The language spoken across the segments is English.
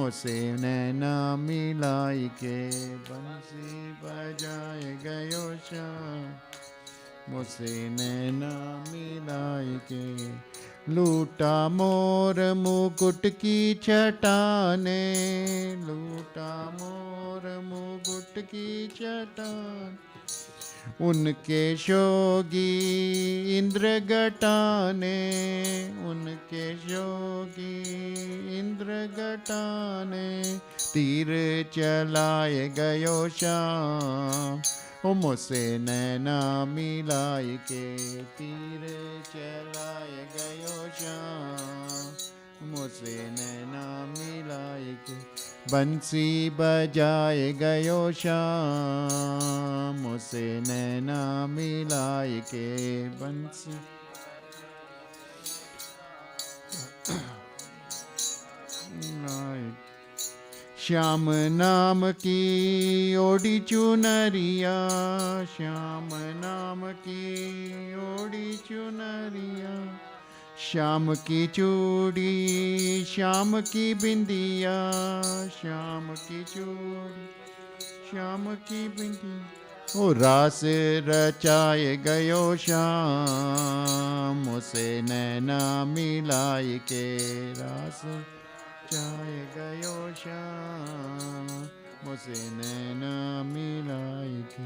मुझसे नैना मिलाई के बंसी बजाए गयो श्याम मुझसे नैना मिलाई के लूटा मोर मुकुट की चटाने लूटा मोर मुकुट की चटान उनके शोगी इंद्र घटाने उनके शोगी इंद्र घटाने तीर चलाए गयो श्याम ओ मुझसे नैना मिलाई के तीर चलाए गयो श्याम मुझसे नैना मिलाई के बंसी बजाए गयो श्याम मुझसे नैना मिलाई के बंसी श्याम नाम की ओढ़ी चुनरिया श्याम नाम की ओढ़ी चुनरिया श्याम की चूड़ी श्याम की बिंदिया श्याम की चूड़ी श्याम की बिंदिया ओ रास रचाए गयो श्याम मुझसे नैना मिलाई के रास रचाए गयो श्याम मुझसे नैना मिलाई के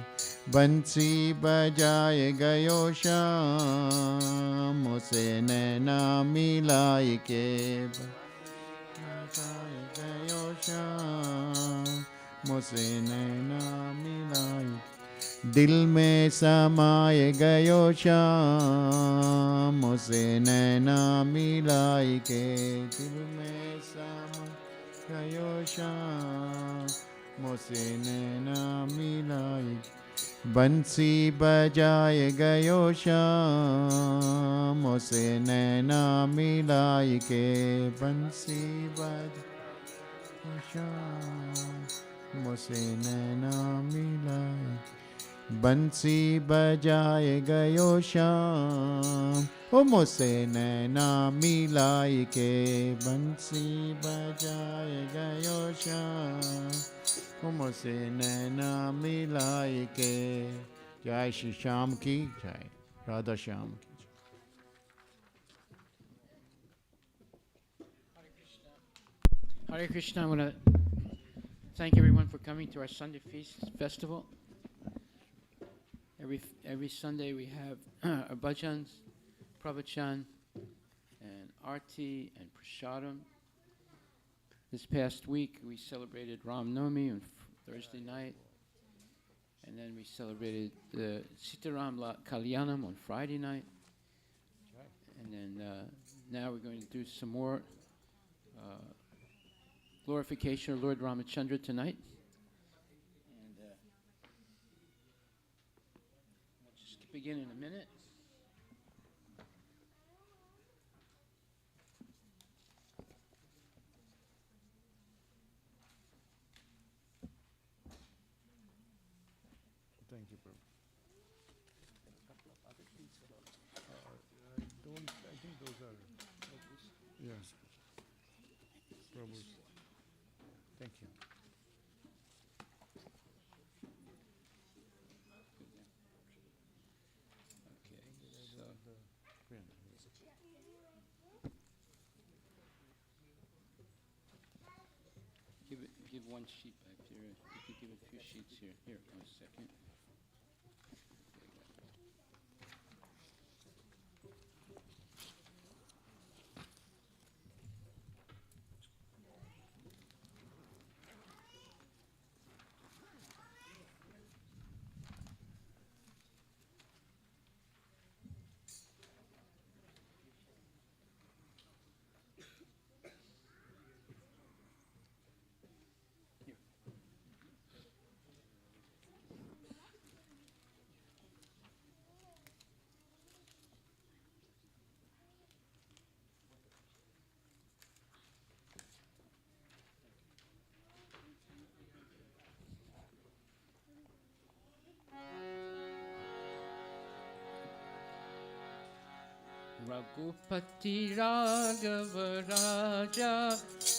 बंसी बजाए गयो श्याम मुझसे नैना मिलाई के बजाए गयो श्याम मुझसे नैना मिलाई दिल में समाए गयो श्याम मुझसे नैना मिलाई के दिल में समाए गयो श्याम मुझसे नैना मिलाई बंसी बजाए गयो श्याम मुझसे नैना मिलाई के बंसी बजाए श्याम मुझसे नैना मिलाई बंसी बजाए गयो श्याम ओ मुझसे नैना मिलाई के बंसी बजाए गयो श्याम ओ मुझसे नैना मिलाई के जय श्री श्याम की जय राधा श्याम की Hare Krishna. I want to thank everyone for coming to our Sunday Feast Festival. Every Sunday we have our bhajans, pravachan, and arti and prasadam. This past week we celebrated Ram Navami on Thursday night, and then we celebrated the Sitaram Kalyanam on Friday night, and then now we're going to do some more glorification of Lord Ramachandra tonight. Begin in a minute. Thank you, Prabhu. I think those are, yes, Prabhu's. Thank you. Give one sheet back there. You can give a few sheets here. Here, 1 second. Ragupati Raghav Raja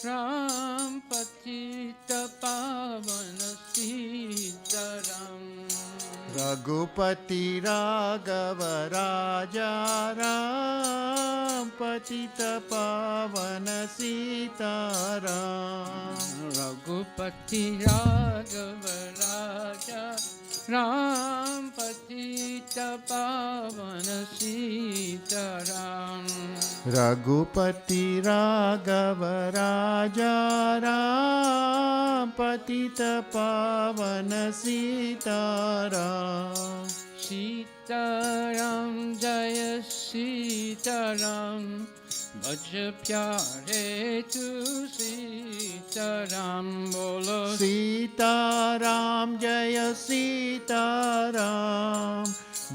Ram Patita Pavana Sitaram. Raghupati Raghava Raja Ram Patita Pavana Sitaram. Raghupati Raghava Raja Ram Patita Pavana Sitaram. Raghupati Raghava Raja Ram Patita Pavana Sitaram. Sitaram Jaya Sitaram Bhaj Pyare Tu Sitaram Bolo Sitaram Jaya Sitaram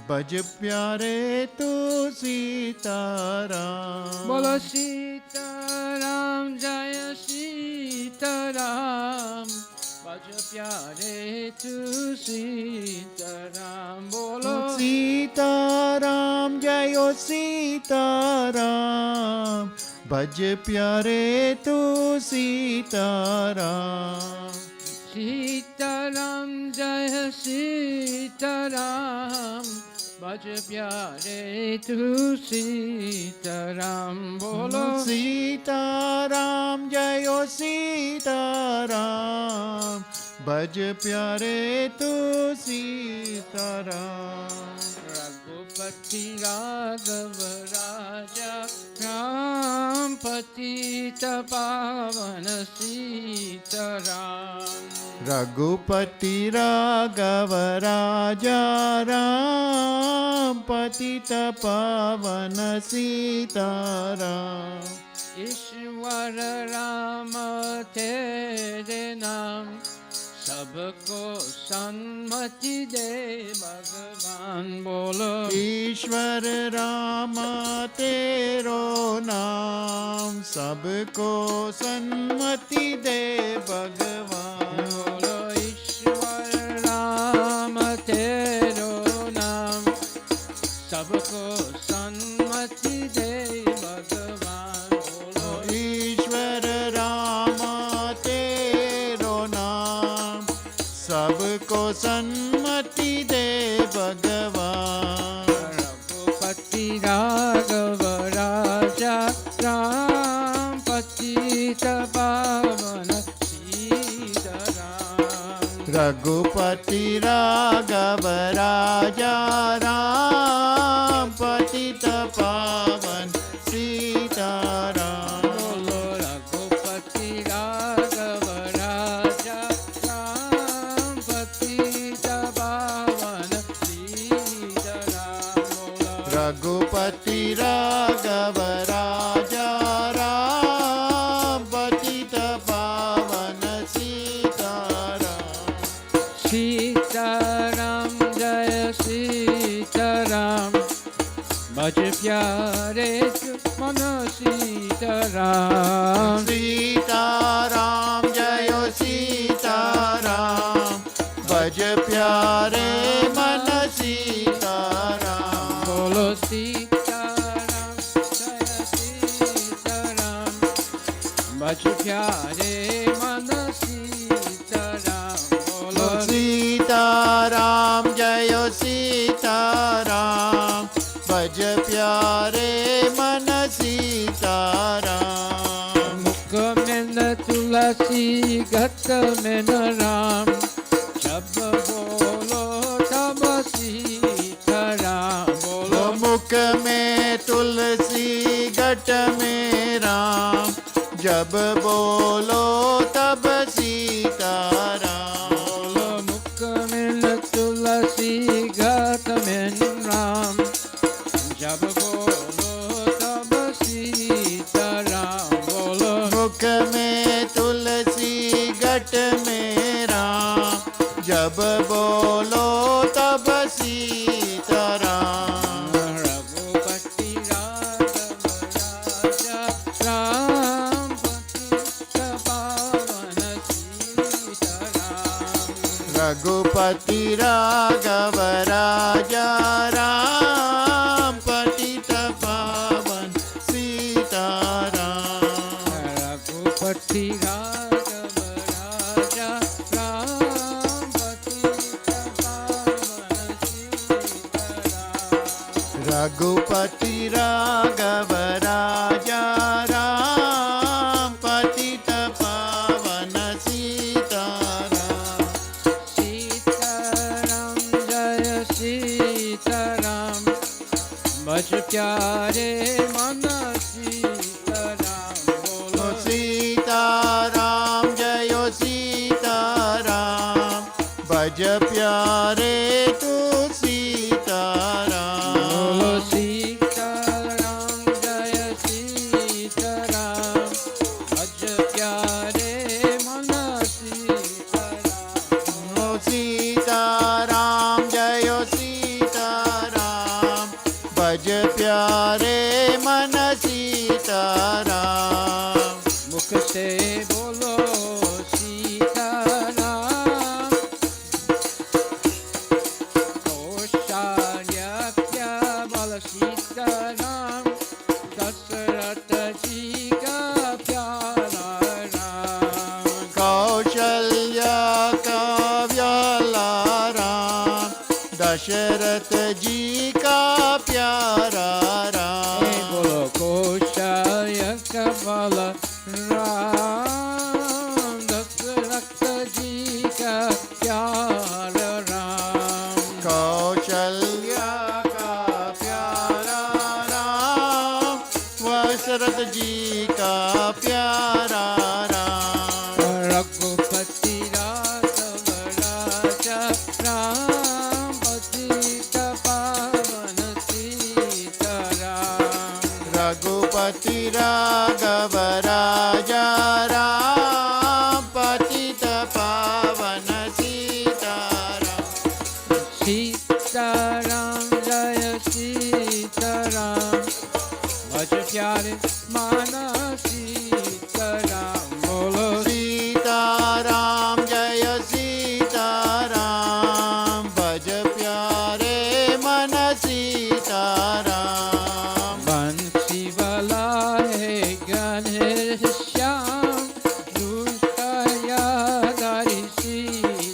Bhaj Pyare Tu Sitaram. Bolo Sitaram Jaya Sitaram Bhaj Pyare Tu Sitaram Bolo Sitaram Jaya Sitaram Bhaj Pyare Tu Sitaram. Sitaram Jaya Sitaram Bhaj Pyare Tu Sitaram Bolo Sitaram Jaya Sitaram Bhaj Pyare Tu Sitaram. Raghupati Raghava Raja Ram Patita Pavana Sitaram. Raghupati Raghava Raja Ram Patita Pavana Sitaram. Ishwara Rama Tere Naam सबको सन्मति दे भगवान बोलो ईश्वर राम तेरो नाम सबको सन्मति दे भगवान. बोलो ईश्वर राम तेरो नाम सबको सन्मति दे भगवान. बोलो ईश्वर राम तेरो नाम सबको सन्मति दे भगवान. रघुपति राघव राजा राम पतित पावन सीताराम. रघुपति राघव राजा राम पतित पावन सीताराम. बोलो रघुपति राघव राजा राम पतित पावन सीताराम. बोलो रघुपति राघव राजा राम पतित पावन सीताराम. सीताराम जय सीताराम भज प्यारे मन सीताराम. सीताराम जय सीताराम भज प्यारे मन सीताराम. बोलो सीताराम जय सीताराम भज प्यारे मन सीताराम. बोलो सीताराम जय सीताराम भज प्यारे मन सीताराम. मुख में न तुलसी गत में न राम जब बोलो तब सीताराम. बोलो मुख में तुलसी घट में राम जब बोलो तब सीताराम. बोलो मुख में न तुलसी घट में न राम जब बोलो तब सीताराम. बोलो मुख में तुलसी घट में राम जब बोलो तब सीताराम. रघुपति राघव राजा राम पतित पावन सीताराम. रघुपति राघव राजा राम पतित पावन रघुपति राघव राजा राम पतित पावन सीताराम। रघुपति राघव राजा राम पतित पावन सीताराम। सीताराम जय सीताराम भज प्यारे मन सीताराम। बोलो सीताराम जय सीताराम भज प्यारे तू सीताराम। बोलो सीताराम जय सीताराम भज प्यारे मन सीताराम। ओ सीताराम जय सीताराम भज प्यारे मन सीताराम। मुख से बोलो सीताराम कौशल्या क्या बल सीताराम दशरथ जी का प्यारा राम। कौशल्या का व्याला राम दशरथ जी का प्यारा राम। बोलो कौशल्या का बल राम दशरथ जी का प्यारा राम। कौशल्या का प्यारा राम दशरथ जी का प्यारा राम। रघुपति राघव राजा राम पतित पावन सीताराम। रघुपति राघव राजा राम पतित पावन सीताराम। सीताराम जय सीताराम भज प्यारे माना सीताराम। बोलो सीताराम जय सीताराम भज प्यारे मन सीताराम। बंसी वाला है गणेश श्याम दूसरी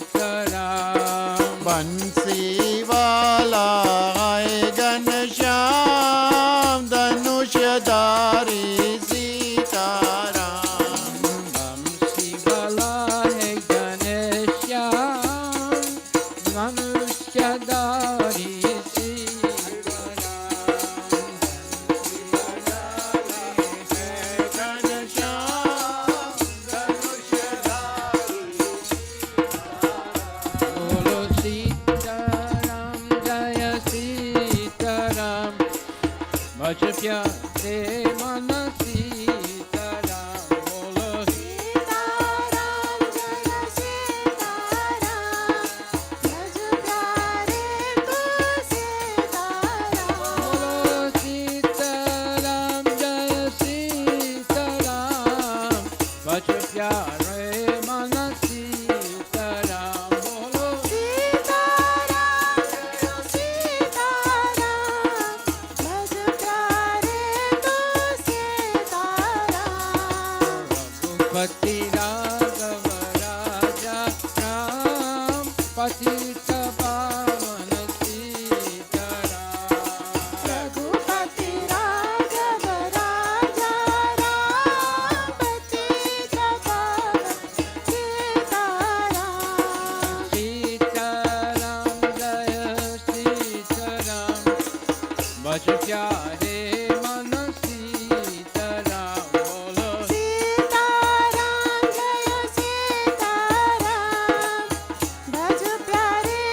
सीताराम। बंसी वाला है घनश्याम धनुषधारी सीताराम। बंसी वाला है गणेश श्याम धनुषधारी बोलो सीताराम जय सीताराम भज प्यारे मन सीताराम। बोलो सीताराम जय सीताराम भज प्यारे तू सीताराम। बोलो सीताराम जय सीताराम भज प्यारे मन सीताराम। बोलो सीताराम जय सीताराम भज प्यारे तू सीताराम। रघुपति राघव राजा राम पतित पावन सीताराम। रघुपति राघव राजा राम पतित पावन सीताराम। सीताराम जय सीताराम भज प्यारे मन सीताराम। बोलो सीताराम जय सीताराम भज प्यारे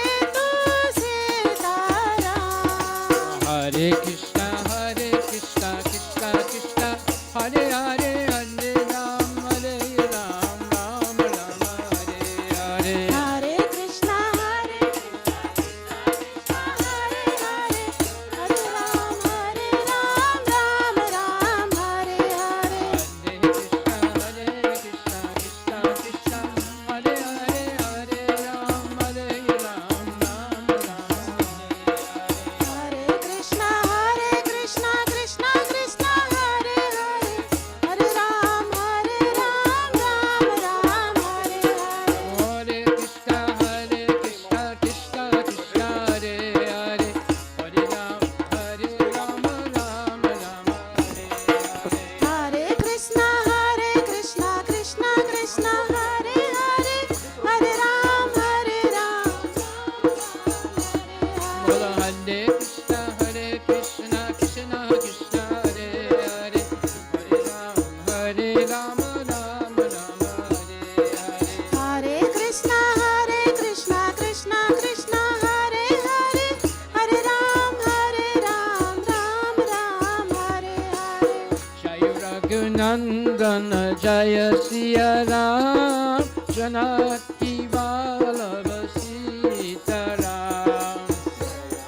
Nandan Jaya Siya Ram Janaki Vallabha Sita Ram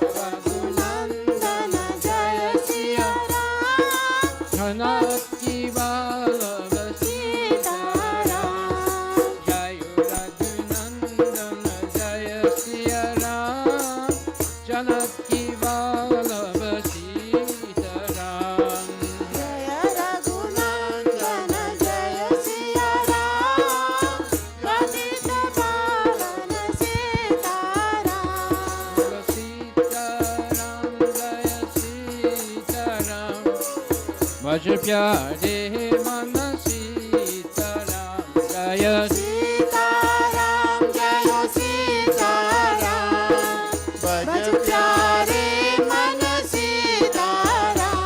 Raghunandan Jaya Siya Ram Janaki Vallabha Sita Ram Jaya Raghunandan Jaya Siya Ram Janaki Vallabha Sita Ram Jaya Raghunandan Jaya Siya Ram Patita Pavana Sita Ram Sita Ram Jaya Sita Ram Vaj pyare mana Sita Ram Jaya Sita Ram Jaya Sita Ram Baj pyare man Sita Ram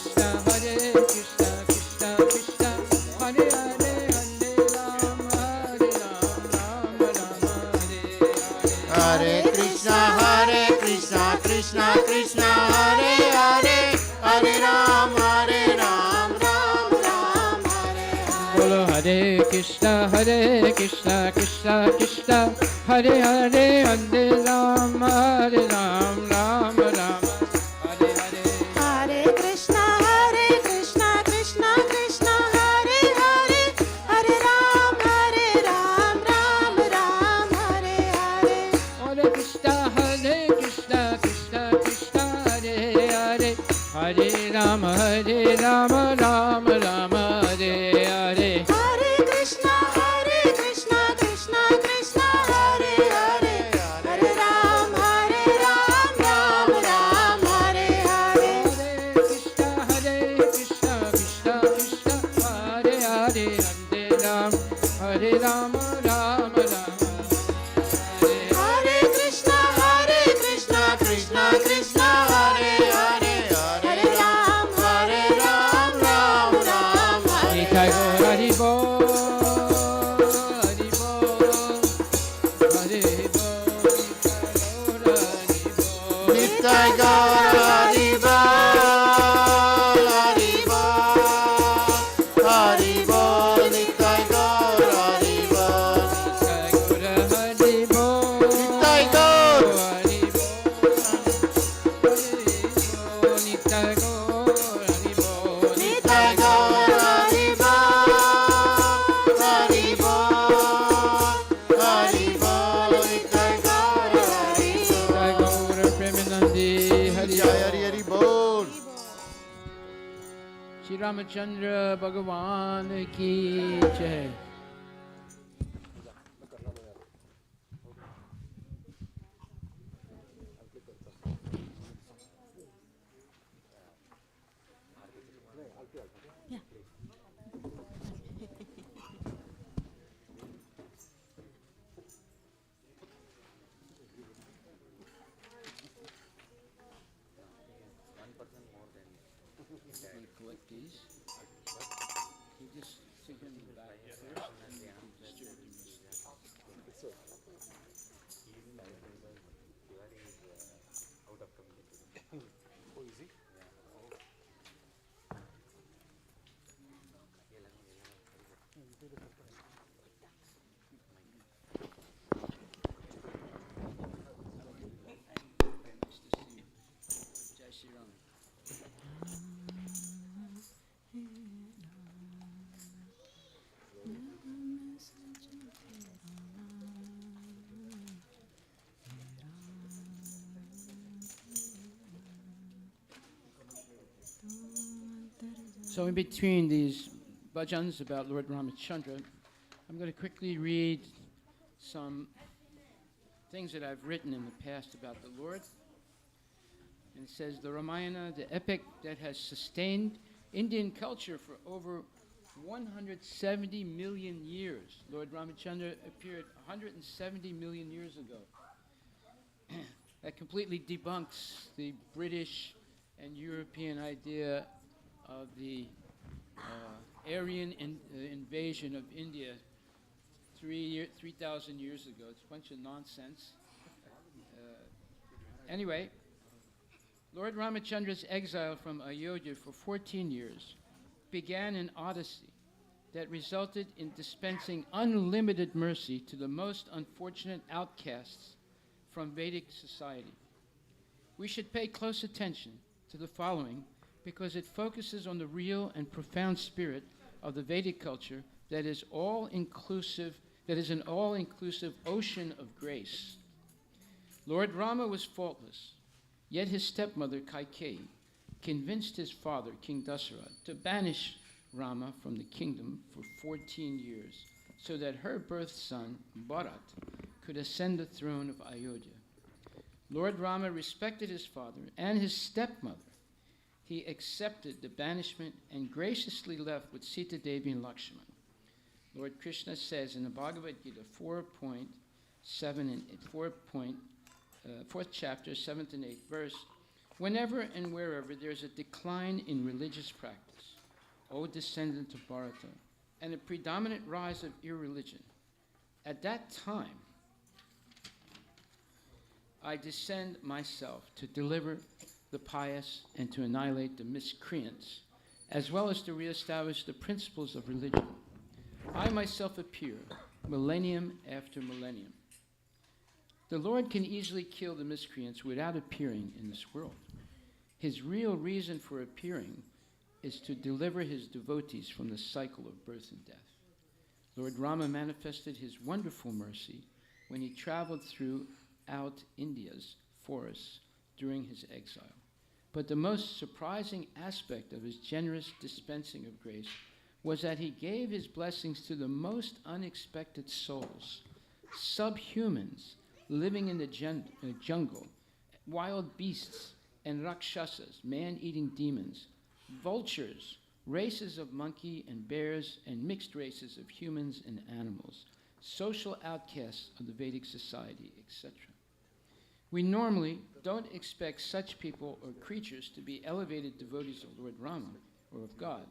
Hare Krishna Krishna Krishna Hare Hare Hare Ram Hare Ram Ram Ram Hare Hare Krishna Krishna Krishna Hare Hare Hare Ram Ram Ram Hare Hare Bolo Hare Krishna Krishna Krishna Hare Hare Hare Ram Ram Ram Hare Hare Hare Krishna Krishna Krishna Hare Hare Hare Ram Ram Ram Hare Hare Hare Krishna Krishna Krishna Hare Hare Hare Ram Ram Ram Hare Hare Hare Krishna Krishna Krishna Hare Hare Hare Ram Ram Ram Hare Hare Hare Krishna Krishna Hare Hare Hare Ram Ram Hare Hare Krishna Krishna Krishna Hare Hare Hare Ram Ram Hare Nitai Gaur Hari Bol, Hari Bol, Hari Bol, Nitai Gaur Hari Bol. Nitai Gaur Hari Bol Nitai Gaur Hari Bol Nitai Gaur Hari Bol, Nitai Gaur Hari Bol, Nitai Gaur Hari Bol Hari Bol Hari Bol Nitai Gaur Hari Nitai Gaur Premanandi Hari Jai Hari Hari Bol Shri Ramachandra Bhagavan Ki Jai. Collect these. You just stick them in the back first, and then you distribute them. Nice to see you. Jai Shri Ram. So in between these bhajans about Lord Ramachandra, I'm going to quickly read some things that I've written in the past about the Lord. And it says, the Ramayana, the epic that has sustained Indian culture for over 170 million years. Lord Ramachandra appeared 170 million years ago. That completely debunks the British and European idea of the Aryan invasion of India 3,000 years ago. It's a bunch of nonsense. Anyway, Lord Ramachandra's exile from Ayodhya for 14 years began an odyssey that resulted in dispensing unlimited mercy to the most unfortunate outcasts from Vedic society. We should pay close attention to the following because it focuses on the real and profound spirit of the Vedic culture that is an all-inclusive ocean of grace. Lord Rama was faultless, yet his stepmother Kaikeyi convinced his father, King Dasarath, to banish Rama from the kingdom for 14 years so that her birth son, Bharat, could ascend the throne of Ayodhya. Lord Rama respected his father and his stepmother. He accepted the banishment and graciously left with Sita Devi and Lakshmana. Lord Krishna says in the Bhagavad Gita 4.7 and 4th chapter, 7th and 8th verse, whenever and wherever there is a decline in religious practice, O descendant of Bharata, and a predominant rise of irreligion, at that time I descend myself to deliver the pious and to annihilate the miscreants, as well as to reestablish the principles of religion. I myself appear, millennium after millennium. The Lord can easily kill the miscreants without appearing in this world. His real reason for appearing is to deliver his devotees from the cycle of birth and death. Lord Rama manifested his wonderful mercy when he traveled throughout India's forests during his exile. But the most surprising aspect of his generous dispensing of grace was that he gave his blessings to the most unexpected souls, subhumans living in the jungle, wild beasts and rakshasas, man-eating demons, vultures, races of monkey and bears, and mixed races of humans and animals, social outcasts of the Vedic society, etc. We normally don't expect such people or creatures to be elevated devotees of Lord Rama or of God.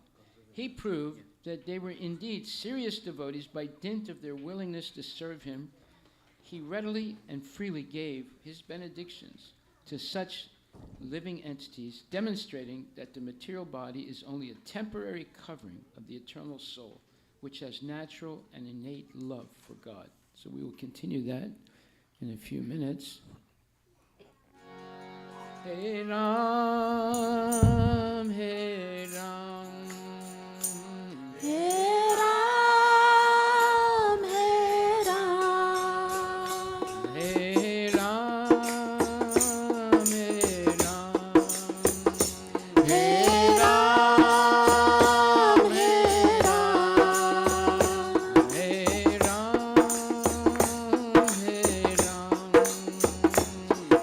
He proved that they were indeed serious devotees by dint of their willingness to serve him. He readily and freely gave his benedictions to such living entities, demonstrating that the material body is only a temporary covering of the eternal soul, which has natural and innate love for God. So we will continue that in a few minutes. Hey Ram, Hey Ram, Hey Ram, Hey Ram, Hey Ram, Hey Ram, Hey Ram, Hey Ram, Hey Ram, Hey Ram,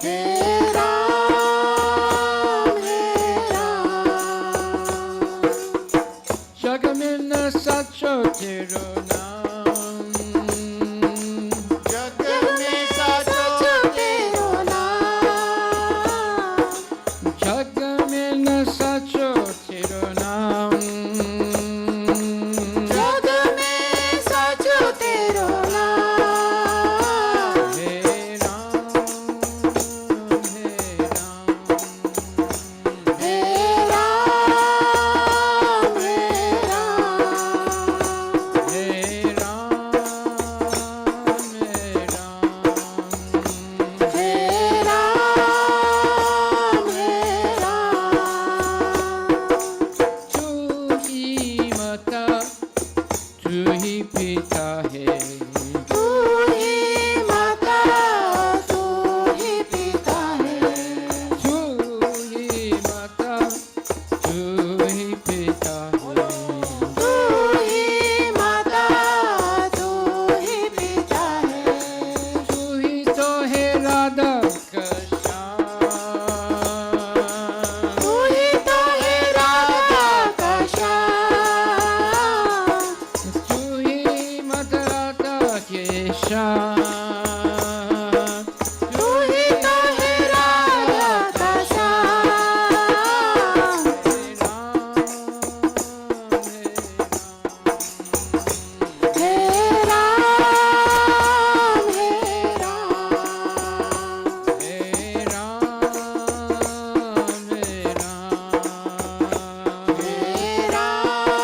Hey Ram, Hey Ram. Jagamina Sacho Tero Nam, जग जग में में साचो सचो तेरो नाम, Jagamina Sacho Tero Nam, जग में सचो तेरो नाम, Hey Ram, Hey Ram, Hey Ram, Hey Ram, Hey Ram, Hey Ram, Hey Ram, Hey Ram. तू ही माता, तू ही पिता है, तू ही माता, तू ही पिता है, तू ही माता, तू ही पिता है, तू ही माता, तू ही पिता है, तू ही तो है राधा का श्याम, तू ही तो है राधा का श्याम, तू ही माता राधा के श्याम, तू ही तो है राधा का Shyam. Hey Ram, Hey Ram. हे राम, हे Ram, Hey Ram, Hey Ram, हे राम,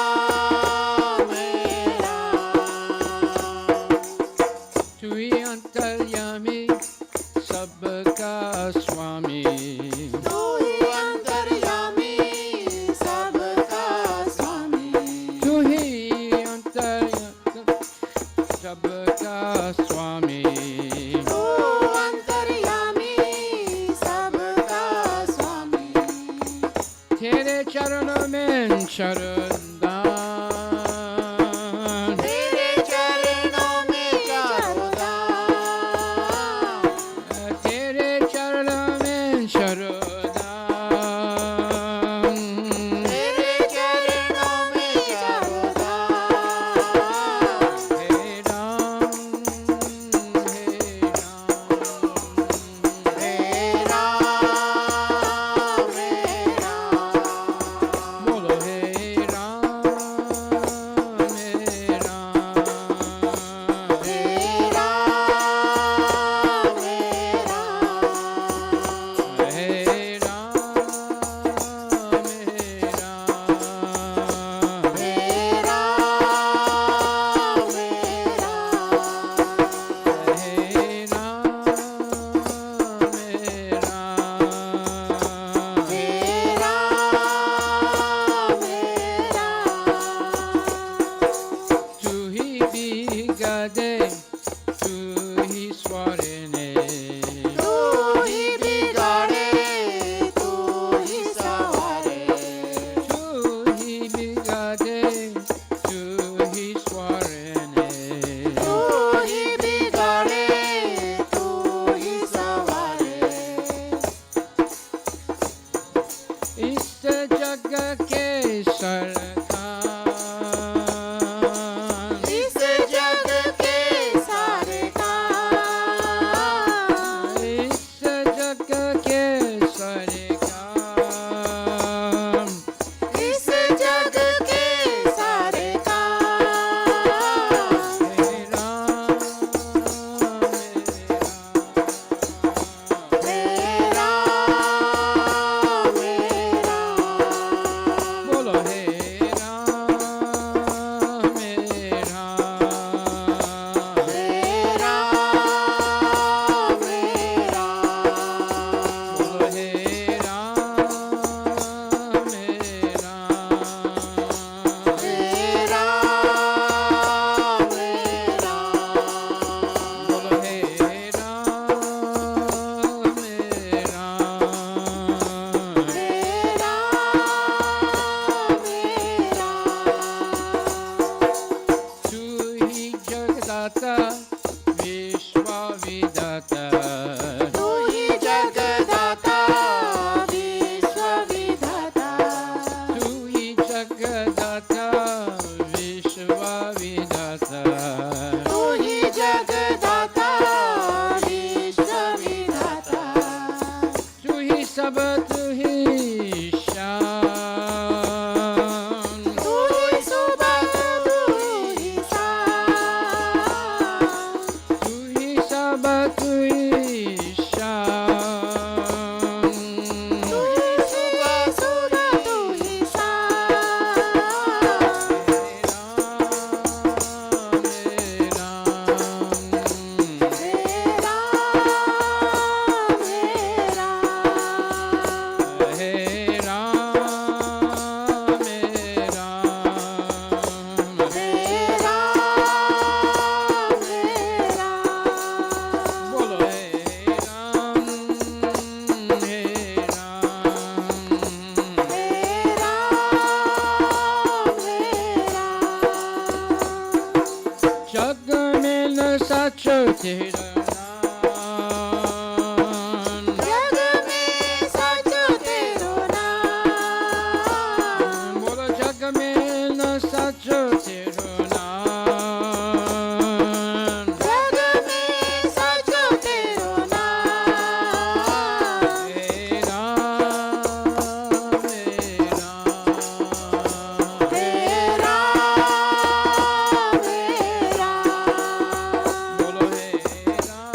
जगदाता विश्व विधाता तू ही जगदाता विश्व विधाता तू ही जगदाता विश्व विधाता तू ही जगदाता विश्व विधाता तू ही सब तू ही शान तू ही सुबह तू ही शाम तू ही सब तू ही शान तू ही सुबह सुबह तू ही शाम हे राम हे राम हे राम हे राम बोलो हे राम हे राम हे राम हे राम जग में न साचो तेरा नाम जग में सचो तेरो नाम बोलो जग में न साचो तेरो नाम जग में सचो तेरो नाम हे राम हे राम हे राम हे राम बोलो हे Ram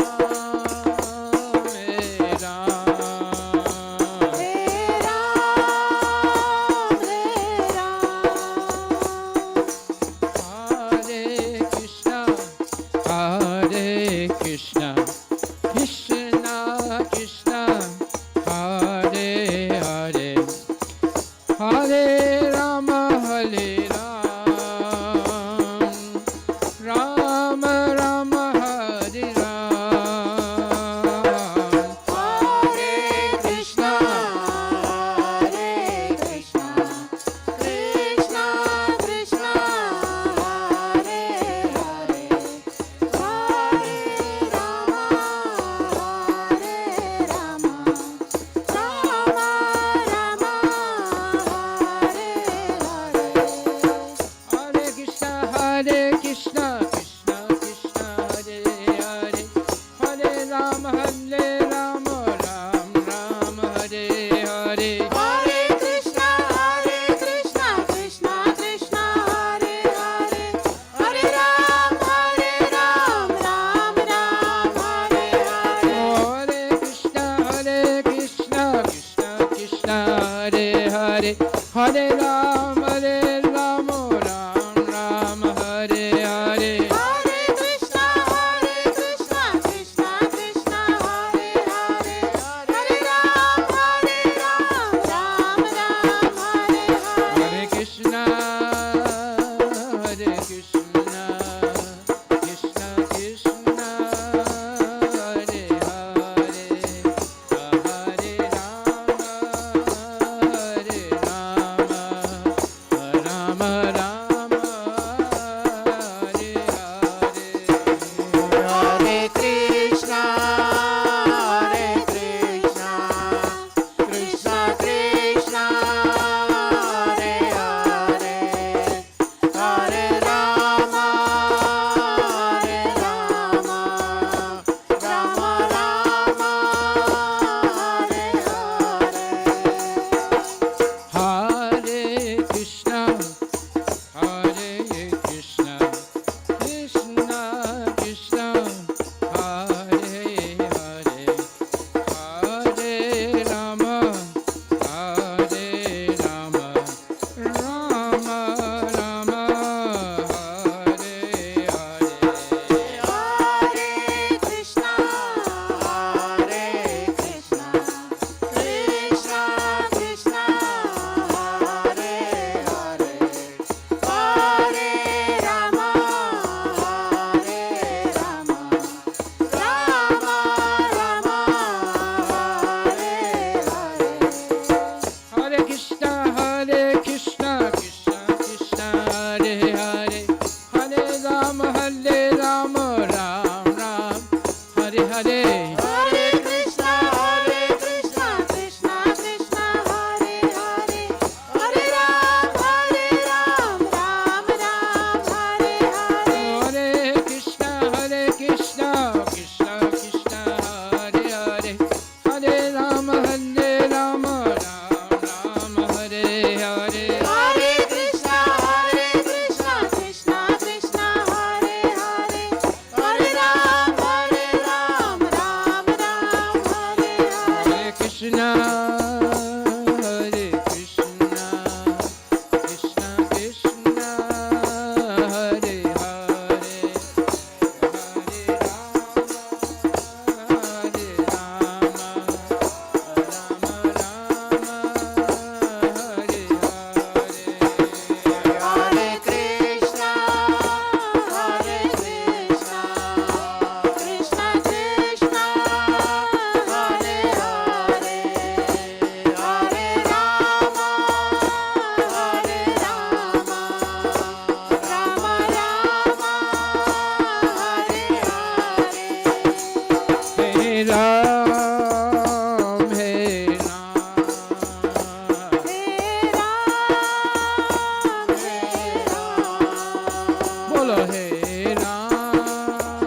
Bolo Hey Ram,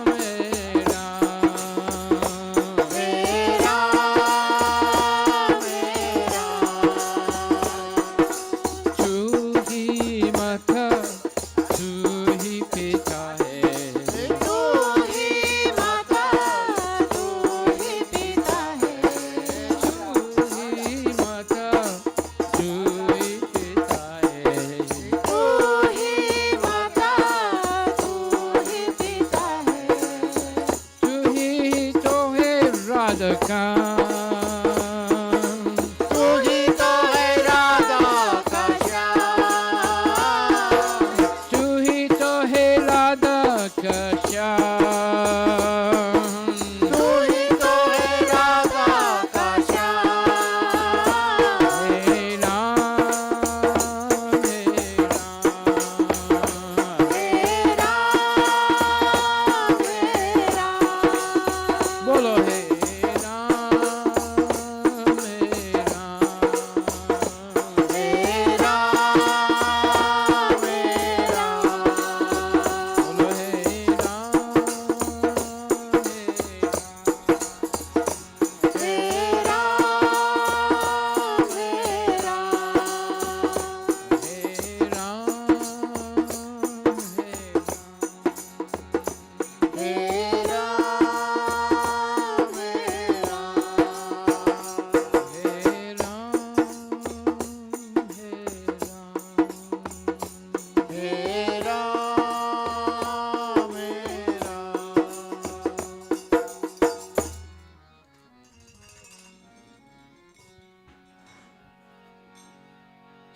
Hey Ram. Hey Ram, Hey Ram. तू ही माता, तू ही पिता है। तू ही माता, तू ही पिता है। तू ही माता, तू ही पिता है। तू ही माता, तू ही पिता है। तू ही तो है राधिका, तू ही तो है राधा का श्याम। तू ही तो है राधा का श्याम। तू ही तो है राधा का श्याम। हे राम, हे राम। हे राम, हे राम। बोलो हे राम, हे राम। हे राम, हे राम। बोलो हे राम, हे राम। हे राम, हे राम। हे राम, हे राम। हे राम, हे राम। हे राम, हे राम। हे राम, हे राम।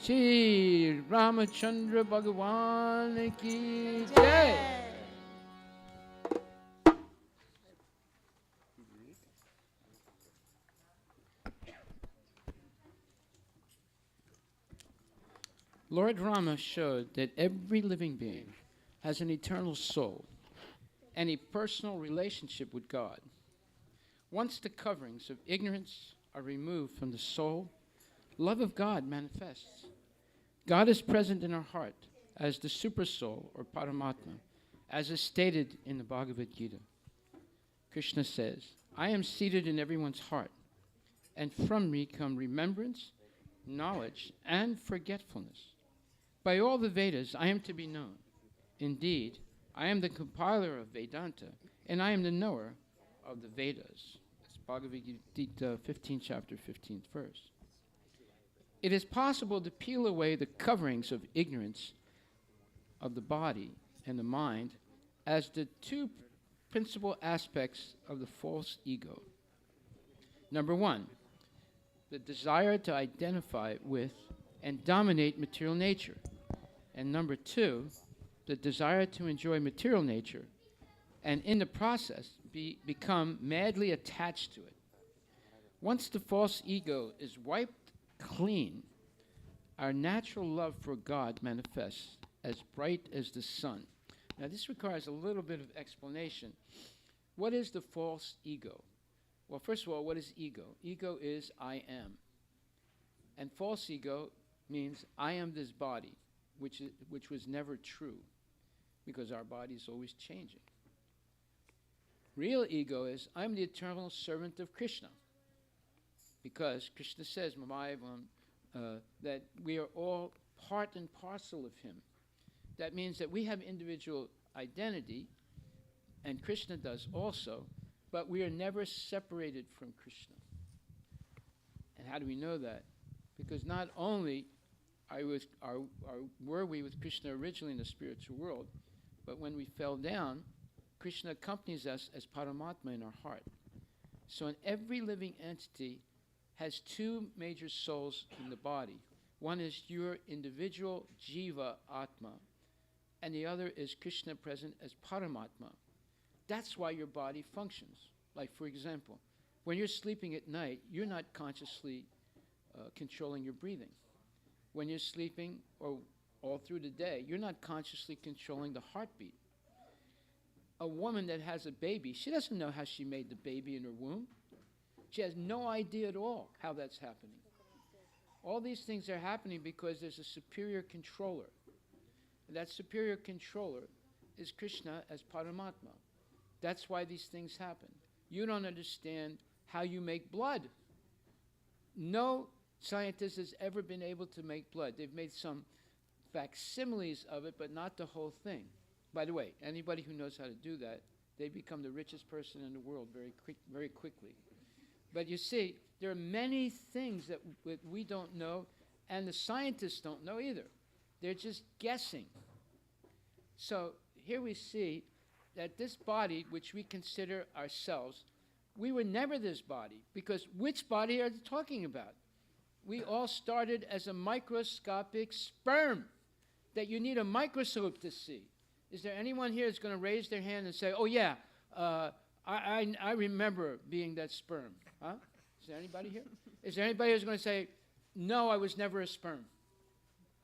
श्री रामचंद्र भगवान की जय। Lord Rama showed that every living being has an eternal soul and a personal relationship with God. Once the coverings of ignorance are removed from the soul, love of God manifests. God is present in our heart as the supersoul or Paramatma, as is stated in the Bhagavad Gita. Krishna says, I am seated in everyone's heart, and from me come remembrance, knowledge, and forgetfulness. By all the Vedas I am to be known. Indeed, I am the compiler of Vedanta, and I am the knower of the Vedas. That's Bhagavad Gita 15, chapter 15th verse. It is possible to peel away the coverings of ignorance of the body and the mind as the two principal aspects of the false ego. Number one, the desire to identify with and dominate material nature. And number two, the desire to enjoy material nature and in the process become madly attached to it. Once the false ego is wiped clean, our natural love for God manifests as bright as the sun. Now, this requires a little bit of explanation. What is the false ego? Well, first of all, what is ego? Ego is I am. And false ego means I am this body, which was never true, because our body is always changing. Real ego is I'm the eternal servant of Krishna, because Krishna says, that we are all part and parcel of him. That means that we have individual identity, and Krishna does also, but we are never separated from Krishna. And how do we know that? Because not only were we with Krishna originally in the spiritual world, but when we fell down, Krishna accompanies us as Paramatma in our heart. So in every living entity has two major souls in the body. One is your individual Jiva Atma, and the other is Krishna present as Paramatma. That's why your body functions. Like, for example, when you're sleeping at night, you're not consciously controlling your breathing. When you're sleeping, or all through the day, you're not consciously controlling the heartbeat. A woman that has a baby, she doesn't know how she made the baby in her womb. She has no idea at all how that's happening. All these things are happening because there's a superior controller. That superior controller is Krishna as Paramatma. That's why these things happen. You don't understand how you make blood. No scientist has ever been able to make blood. They've made some facsimiles of it, but not the whole thing. By the way, anybody who knows how to do that, they become the richest person in the world very quickly. But you see, there are many things that we don't know, and the scientists don't know either. They're just guessing. So here we see that this body, which we consider ourselves, we were never this body, because which body are they talking about? We all started as a microscopic sperm that you need a microscope to see. Is there anyone here that's going to raise their hand and say, oh yeah, I remember being that sperm? Huh? Is there anybody here? Is there anybody who's going to say, no, I was never a sperm?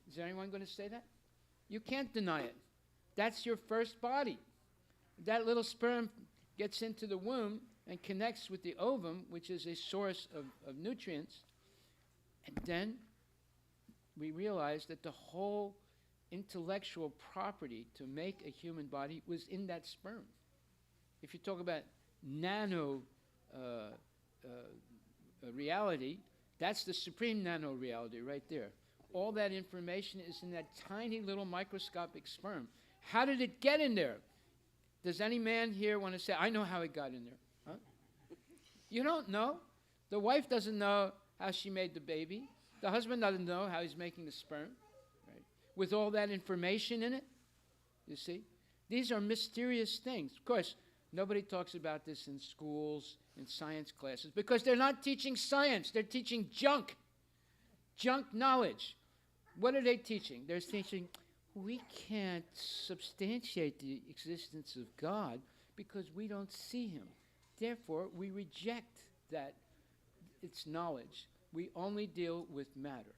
Is there anyone going to say that? You can't deny it. That's your first body. That little sperm gets into the womb and connects with the ovum, which is a source of nutrients. And then we realize that the whole intellectual property to make a human body was in that sperm. If you talk about nano reality, that's the supreme nano reality right there. All that information is in that tiny little microscopic sperm. How did it get in there? Does any man here want to say, I know how it got in there? Huh? You don't know. The wife doesn't know how she made the baby. The husband doesn't know how he's making the sperm. Right? With all that information in it, you see? These are mysterious things. Of course, nobody talks about this in schools, in science classes, because they're not teaching science. They're teaching junk knowledge. What are they teaching? They're teaching, we can't substantiate the existence of God because we don't see him. Therefore, we reject that, its knowledge. We only deal with matter.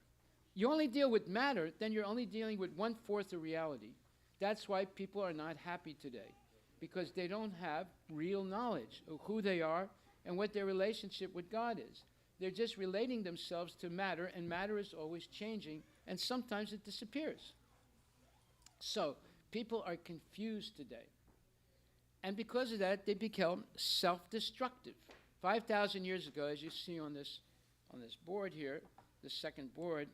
You only deal with matter, then you're only dealing with 1/4 of reality. That's why people are not happy today, because they don't have real knowledge of who they are and what their relationship with God is. They're just relating themselves to matter, and matter is always changing, and sometimes it disappears. So people are confused today. And because of that, they become self-destructive. 5,000 years ago, as you see on this board here, the second board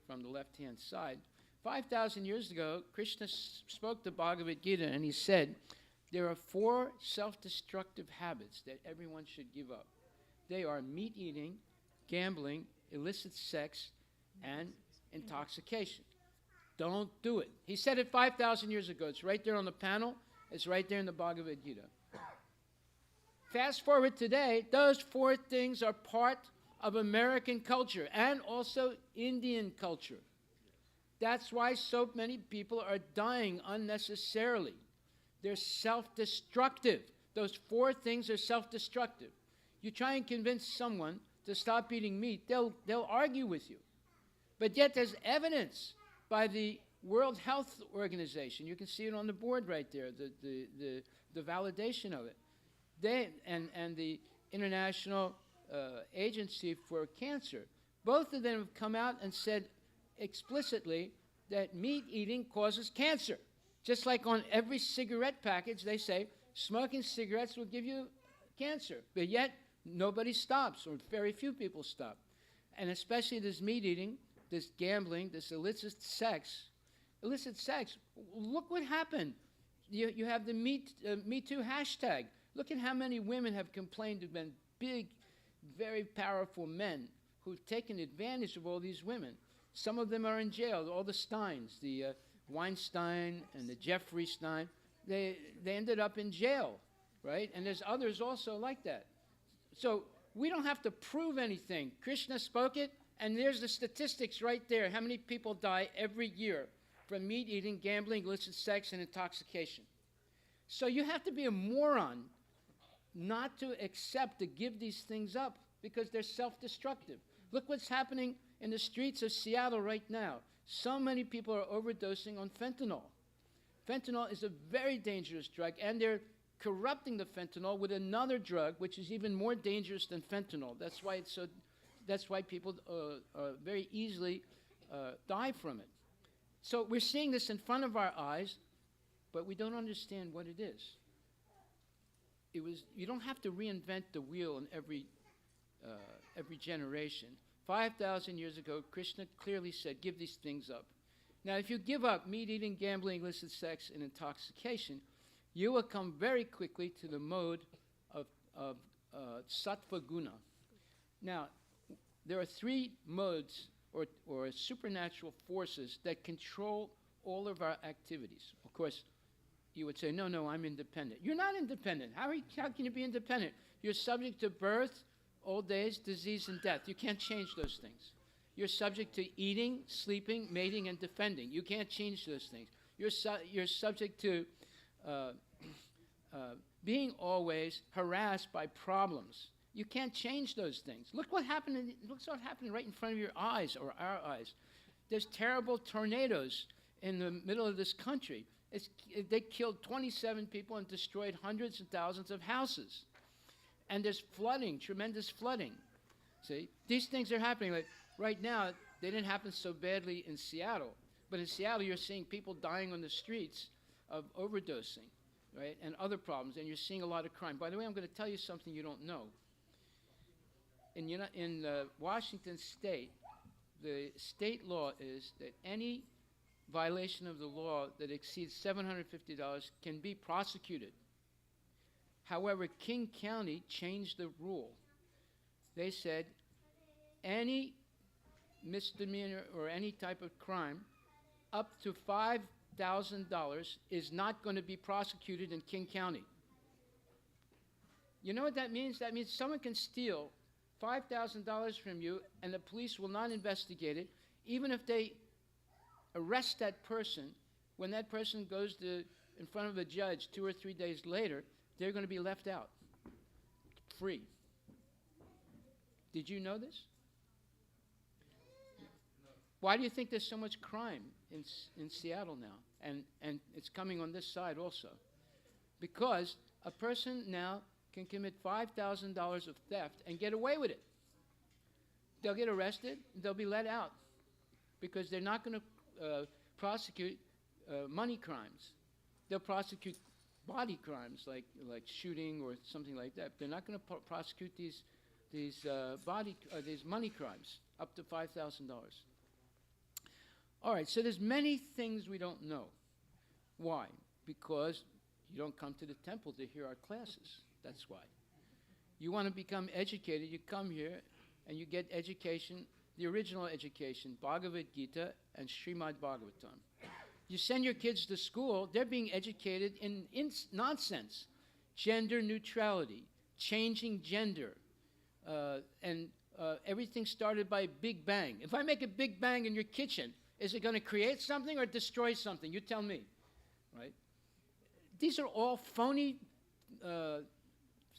from the left-hand side, 5,000 years ago, Krishna spoke the Bhagavad Gita, and he said, there are 4 self-destructive habits that everyone should give up. They are meat eating, gambling, illicit sex, and intoxication. Don't do it. He said it 5,000 years ago. It's right there on the panel. It's right there in the Bhagavad Gita. Fast forward today, those 4 things are part of American culture and also Indian culture. That's why so many people are dying unnecessarily. They're self-destructive. Those 4 things are self-destructive. You try and convince someone to stop eating meat, they'll argue with you. But yet there's evidence by the World Health Organization. You can see it on the board right there, the validation of it. They and the International Agency for Cancer, both of them have come out and said explicitly that meat eating causes cancer. Just like on every cigarette package, they say smoking cigarettes will give you cancer. But yet, nobody stops, or very few people stop. And especially this meat eating, this gambling, this illicit sex. Look what happened. You have the Me Too hashtag. Look at how many women have complained of been big, very powerful men who've taken advantage of all these women. Some of them are in jail, all the Steins, the Weinstein and the Jeffrey Stein, they ended up in jail, right? And there's others also like that. So we don't have to prove anything. Krishna spoke it, and there's the statistics right there. How many people die every year from meat eating, gambling, illicit sex, and intoxication? So you have to be a moron not to accept to give these things up because they're self-destructive. Look what's happening in the streets of Seattle right now. So many people are overdosing on fentanyl. Fentanyl is a very dangerous drug, and they're corrupting the fentanyl with another drug, which is even more dangerous than fentanyl. That's why people very easily die from it. So we're seeing this in front of our eyes, but we don't understand what it is. You don't have to reinvent the wheel in every generation. 5,000 years ago, Krishna clearly said, give these things up. Now, if you give up meat eating, gambling, illicit sex, and intoxication, you will come very quickly to the mode of sattva guna. Now, there are three modes or supernatural forces that control all of our activities. Of course, you would say, no, I'm independent. You're not independent. How can you be independent? You're subject to birth, old age, disease, and death. You can't change those things. You're subject to eating, sleeping, mating, and defending. You can't change those things. You're subject to being always harassed by problems. You can't change those things. Look what happened right in front of your eyes, or our eyes. There's terrible tornadoes in the middle of this country. They killed 27 people and destroyed hundreds of thousands of houses. And there's flooding, tremendous flooding. See, these things are happening. Like right now, they didn't happen so badly in Seattle. But in Seattle, you're seeing people dying on the streets of overdosing, right, and other problems. And you're seeing a lot of crime. By the way, I'm going to tell you something you don't know. In Washington State, the state law is that any violation of the law that exceeds $750 can be prosecuted. However, King County changed the rule. They said any misdemeanor or any type of crime up to $5,000 is not going to be prosecuted in King County. You know what that means? That means someone can steal $5,000 from you and the police will not investigate it, even if they arrest that person. When that person goes in front of a judge 2 or 3 days later, they're going to be left out, free. Did you know this? Why do you think there's so much crime in Seattle now? And it's coming on this side also. Because a person now can commit $5,000 of theft and get away with it. They'll get arrested, they'll be let out, because they're not going to prosecute money crimes. They'll prosecute body crimes like shooting or something like that. They're not going to prosecute these money crimes up to $5,000. All right, so there's many things we don't know. Why? Because you don't come to the temple to hear our classes. That's why. You want to become educated, you come here and you get education, the original education, Bhagavad Gita and Srimad Bhagavatam. You send your kids to school, they're being educated in nonsense. Gender neutrality, changing gender, and everything started by Big Bang. If I make a Big Bang in your kitchen, is it going to create something or destroy something? You tell me, right? These are all phony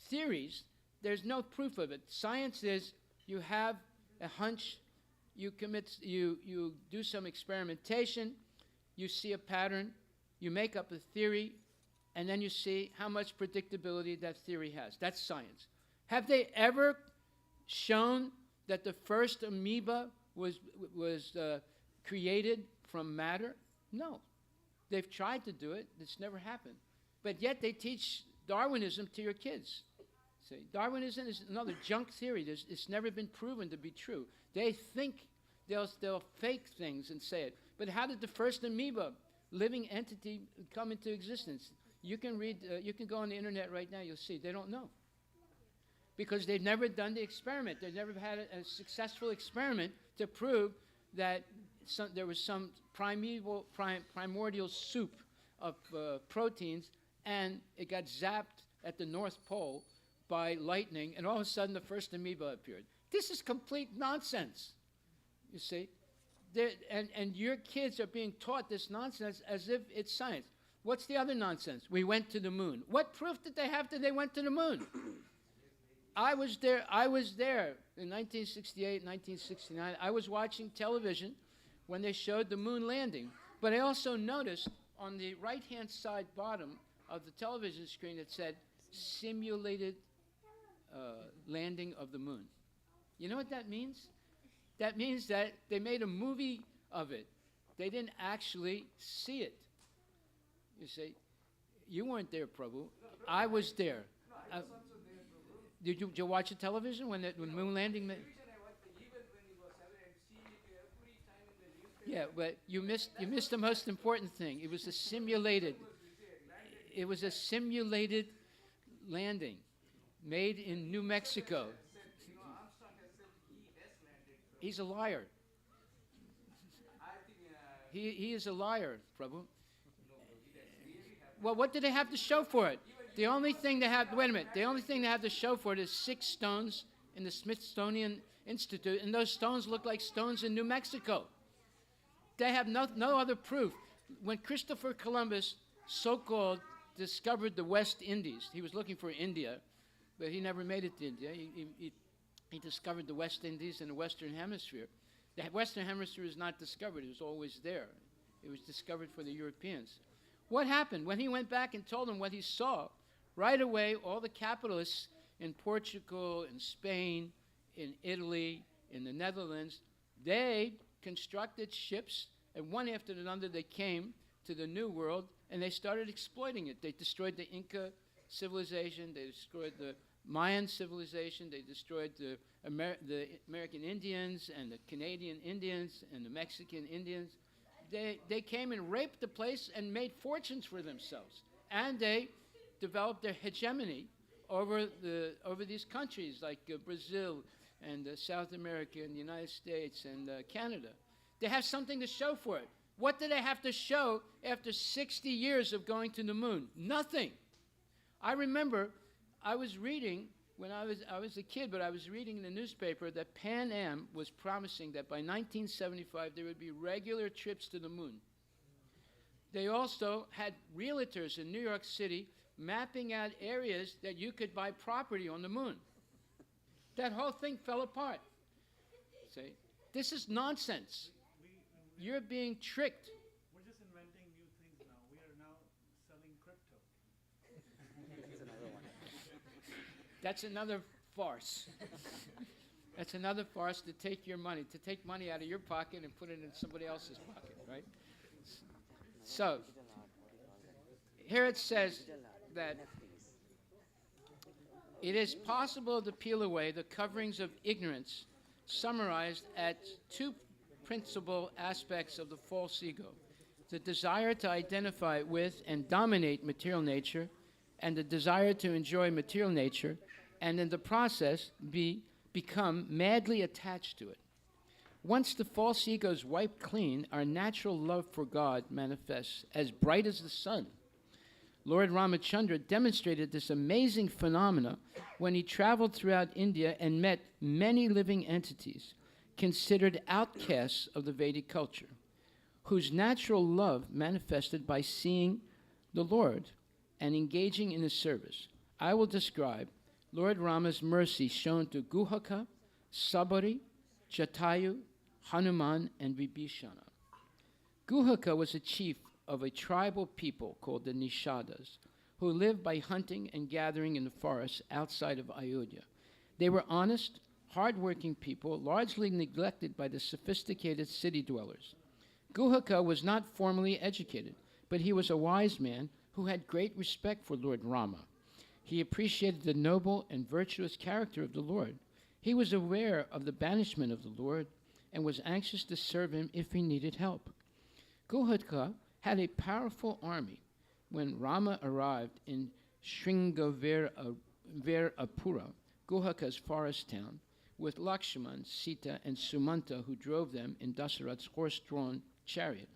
theories. There's no proof of it. Science is you have a hunch, you do some experimentation, you see a pattern, you make up a theory, and then you see how much predictability that theory has. That's science. Have they ever shown that the first amoeba was created from matter? No. They've tried to do it. It's never happened. But yet they teach Darwinism to your kids. See, Darwinism is another junk theory. It's never been proven to be true. They think they'll fake things and say it. But how did the first amoeba, living entity, come into existence? You can read. You can go on the internet right now. You'll see. They don't know. Because they've never done the experiment. They've never had a successful experiment to prove that there was some primordial soup of proteins, and it got zapped at the North Pole by lightning, and all of a sudden the first amoeba appeared. This is complete nonsense, you see. And your kids are being taught this nonsense as if it's science. What's the other nonsense? We went to the moon. What proof did they have that they went to the moon? I was there in 1968, 1969. I was watching television when they showed the moon landing. But I also noticed on the right-hand side bottom of the television screen it said, simulated landing of the moon. You know what that means? That means that they made a movie of it. They didn't actually see it. You see, you weren't there, Prabhu. I was there. Did you watch the television when moon landing? Yeah, but you missed the most important thing. It was a simulated. It was a simulated landing, made in New Mexico. He's a liar. He is a liar, Prabhu. Well, what do they have to show for it? The only thing they have, wait a minute, the only thing they have to show for it is 6 stones in the Smithsonian Institute, and those stones look like stones in New Mexico. They have no other proof. When Christopher Columbus, so-called, discovered the West Indies, he was looking for India, but he never made it to India. He discovered the West Indies in the Western Hemisphere. The Western Hemisphere was not discovered. It was always there. It was discovered for the Europeans. What happened? When he went back and told them what he saw, right away, all the capitalists in Portugal, in Spain, in Italy, in the Netherlands, they constructed ships, and one after another they came to the New World, and they started exploiting it. They destroyed the Inca civilization. They destroyed the Mayan civilization. They destroyed the American Indians and the Canadian Indians and the Mexican Indians. They came and raped the place and made fortunes for themselves. And they developed their hegemony over these countries like Brazil and South America and the United States and Canada. They have something to show for it. What do they have to show after 60 years of going to the moon? Nothing. I remember I was reading, when I was a kid, but I was reading in the newspaper that Pan Am was promising that by 1975 there would be regular trips to the moon. They also had realtors in New York City mapping out areas that you could buy property on the moon. That whole thing fell apart. See? This is nonsense. You're being tricked. We're just inventing new things now. We are now selling crypto. That's another farce. That's another farce to take your money, to take money out of your pocket and put it in somebody else's pocket, right? So, here it says that it is possible to peel away the coverings of ignorance summarized at 2 principal aspects of the false ego: the desire to identify with and dominate material nature, and the desire to enjoy material nature, and in the process become madly attached to it. Once the false ego is wiped clean, our natural love for God manifests as bright as the sun. Lord Ramachandra demonstrated this amazing phenomena when he traveled throughout India and met many living entities considered outcasts of the Vedic culture, whose natural love manifested by seeing the Lord and engaging in his service. I will describe Lord Rama's mercy shown to Guhaka, Sabari, Jatayu, Hanuman, and Vibhishana. Guhaka was a chief of a tribal people called the Nishadas, who lived by hunting and gathering in the forests outside of Ayodhya. They were honest, hard-working people, largely neglected by the sophisticated city dwellers. Guhaka was not formally educated, but he was a wise man who had great respect for Lord Rama. He appreciated the noble and virtuous character of the Lord. He was aware of the banishment of the Lord and was anxious to serve him if he needed help. Guhaka had a powerful army. When Rama arrived in Sringaverapura, Guhaka's forest town, with Lakshman, Sita, and Sumanta, who drove them in Dasarath's horse-drawn chariot,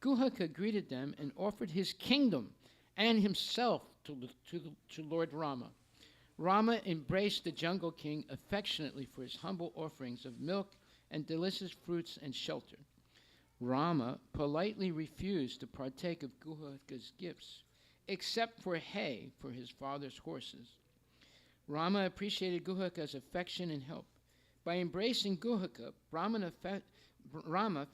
Guhaka greeted them and offered his kingdom and himself to Lord Rama. Rama embraced the jungle king affectionately for his humble offerings of milk and delicious fruits and shelter. Rama politely refused to partake of Guhaka's gifts, except for hay for his father's horses. Rama appreciated Guhaka's affection and help. By embracing Guhaka, Rama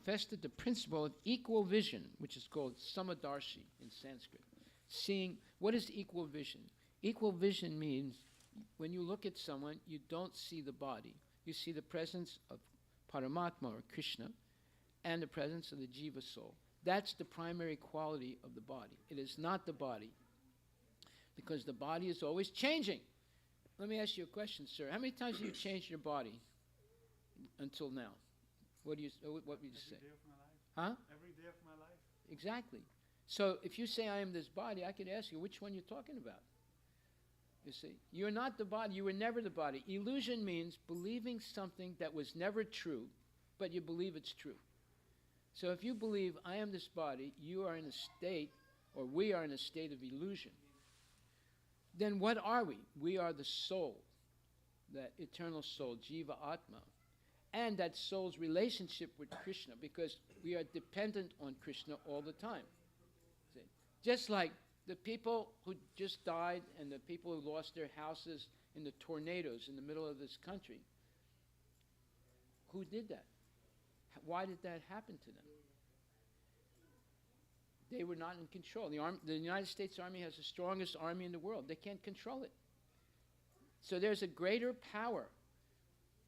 fested the principle of equal vision, which is called samadarshi in Sanskrit. Seeing, what is equal vision? Equal vision means when you look at someone, you don't see the body. You see the presence of Paramatma or Krishna, and the presence of the jiva soul. That's the primary quality of the body. It is not the body, because the body is always changing. Let me ask you a question, sir. How many times have you changed your body until now? What would you say? Every day of my life. Huh? Every day of my life. Exactly. So if you say I am this body, I could ask you which one you're talking about. You see, you're not the body. You were never the body. Illusion means believing something that was never true, but you believe it's true. So if you believe I am this body, you are in a state, or we are in a state of illusion. Then what are we? We are the soul, that eternal soul, Jiva Atma, and that soul's relationship with Krishna, because we are dependent on Krishna all the time. See? Just like the people who just died and the people who lost their houses in the tornadoes in the middle of this country, who did that? Why did that happen to them? They were not in control. The United States Army has the strongest army in the world. They can't control it. So there's a greater power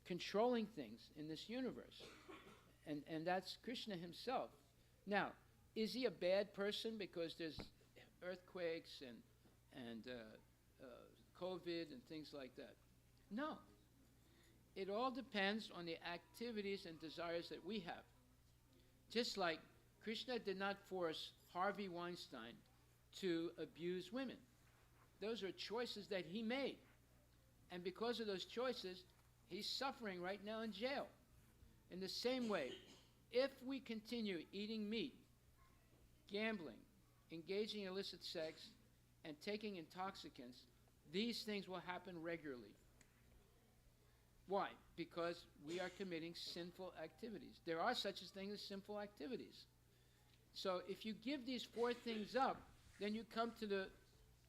controlling things in this universe. And that's Krishna himself. Now, is he a bad person because there's earthquakes and COVID and things like that? No. It all depends on the activities and desires that we have. Just like Krishna did not force Harvey Weinstein to abuse women. Those are choices that he made. And because of those choices, he's suffering right now in jail. In the same way, if we continue eating meat, gambling, engaging in illicit sex, and taking intoxicants, these things will happen regularly. Why? Because we are committing sinful activities. There are such a thing as sinful activities. So if you give these four things up, then you come to the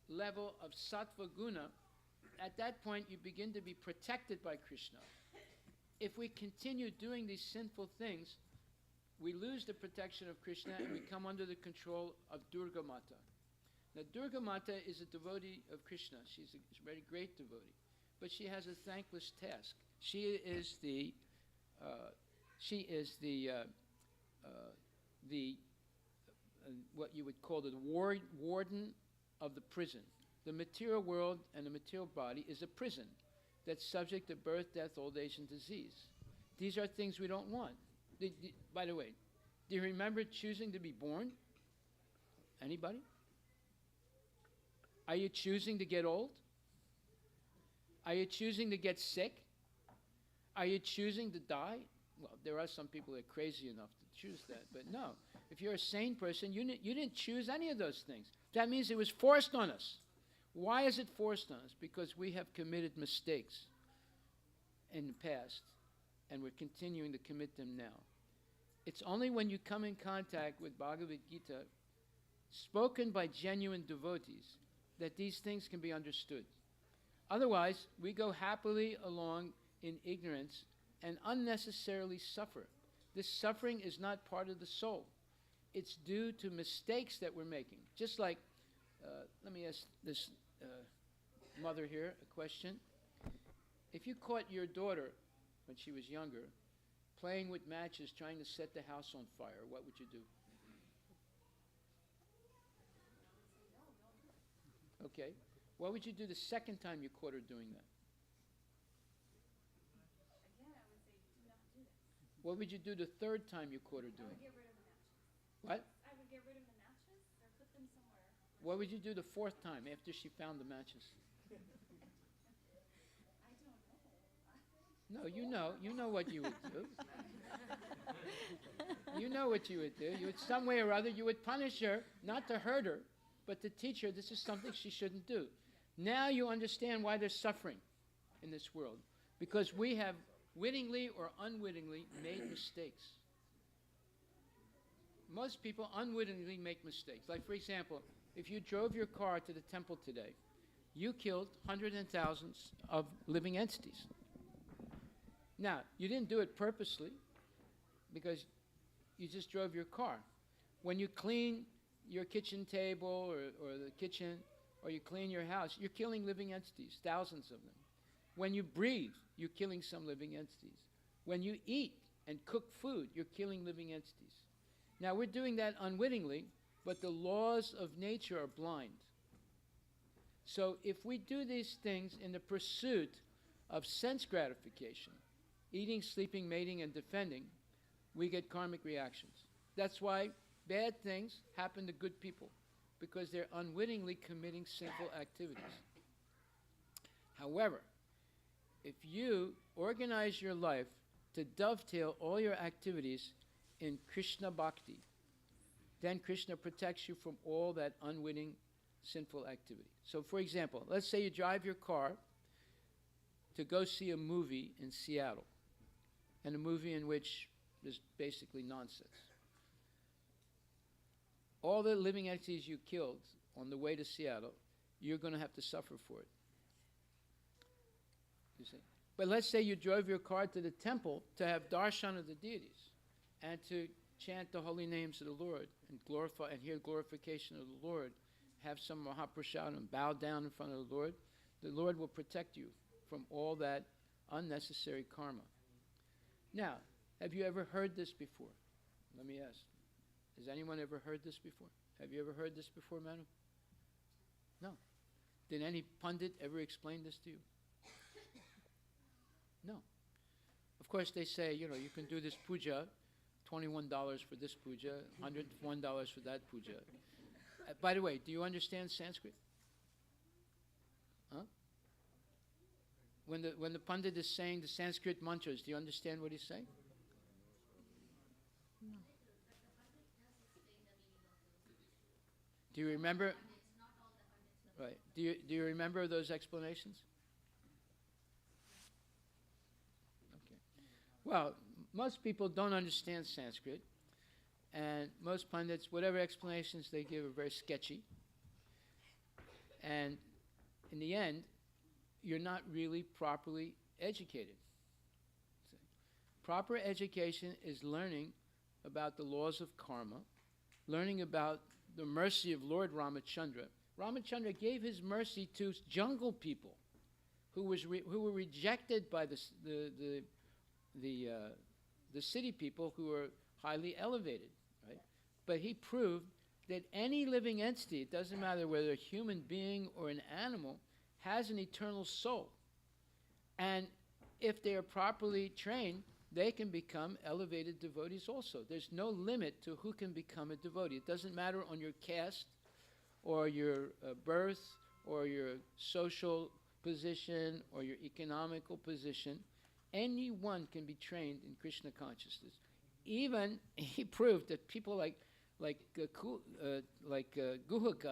level of sattva guna. At that point, you begin to be protected by Krishna. If we continue doing these sinful things, we lose the protection of Krishna and we come under the control of Durga Mata. Now, Durga Mata is a devotee of Krishna. She's a very great devotee. But she has a thankless task. She is the what you would call the warden of the prison. The material world and the material body is a prison that's subject to birth, death, old age, and disease. These are things we don't want. By the way, do you remember choosing to be born? Anybody? Are you choosing to get old? Are you choosing to get sick? Are you choosing to die? Well, there are some people that are crazy enough to choose that, but no. If you're a sane person, you didn't choose any of those things. That means it was forced on us. Why is it forced on us? Because we have committed mistakes in the past, and we're continuing to commit them now. It's only when you come in contact with Bhagavad Gita, spoken by genuine devotees, that these things can be understood. Otherwise, we go happily along in ignorance and unnecessarily suffer. This suffering is not part of the soul. It's due to mistakes that we're making. Just like, let me ask this mother here a question. If you caught your daughter, when she was younger, playing with matches, trying to set the house on fire, what would you do? Okay. What would you do the second time you caught her doing that? Again, I would say do not do that. What would you do the third time you caught her I doing would it? get rid of the matches. What? I would get rid of the matches or put them somewhere. What would you do the fourth time after she found the matches? I don't know. No, you know what you would do. You know what you would do. You would, some way or other, you would punish her, not to hurt her, but to teach her this is something she shouldn't do. Now you understand why there's suffering in this world. Because we have wittingly or unwittingly made mistakes. Most people unwittingly make mistakes. Like, for example, if you drove your car to the temple today, you killed hundreds and thousands of living entities. Now, you didn't do it purposely because you just drove your car. When you clean your kitchen table or the kitchen, or you clean your house, you're killing living entities, thousands of them. When you breathe, you're killing some living entities. When you eat, and cook food, you're killing living entities. Now, we're doing that unwittingly, but the laws of nature are blind. So if we do these things in the pursuit of sense gratification, eating, sleeping, mating, and defending, we get karmic reactions. That's why bad things happen to good people, because they're unwittingly committing sinful activities. However, if you organize your life to dovetail all your activities in Krishna Bhakti, then Krishna protects you from all that unwitting sinful activity. So, for example, let's say you drive your car to go see a movie in Seattle, and a movie in which is basically nonsense. All the living entities you killed on the way to Seattle, you're going to have to suffer for it. You see? But let's say you drove your car to the temple to have darshan of the deities and to chant the holy names of the Lord and glorify and hear glorification of the Lord, have some Mahaprasadam, bow down in front of the Lord will protect you from all that unnecessary karma. Now, have you ever heard this before? Let me ask. Has anyone ever heard this before? Have you ever heard this before, madam? No. Did any pundit ever explain this to you? No. Of course, they say, you can do this puja, $21 for this puja, $101 for that puja. By the way, do you understand Sanskrit? Huh? When the pundit is saying the Sanskrit mantras, do you understand what he's saying? No. Do you remember? Right. Do you remember those explanations? Okay. Well, most people don't understand Sanskrit, and most pundits, whatever explanations they give, are very sketchy. And in the end, you're not really properly educated. Proper education is learning about the laws of karma, learning about the mercy of Lord Ramachandra. Ramachandra gave his mercy to jungle people who were rejected by the city people who were highly elevated, right? But he proved that any living entity, it doesn't matter whether a human being or an animal, has an eternal soul. And if they are properly trained, they can become elevated devotees also. There's no limit to who can become a devotee. It doesn't matter on your caste or your birth or your social position or your economical position. Anyone can be trained in Krishna consciousness. Even he proved that people like Guhaka,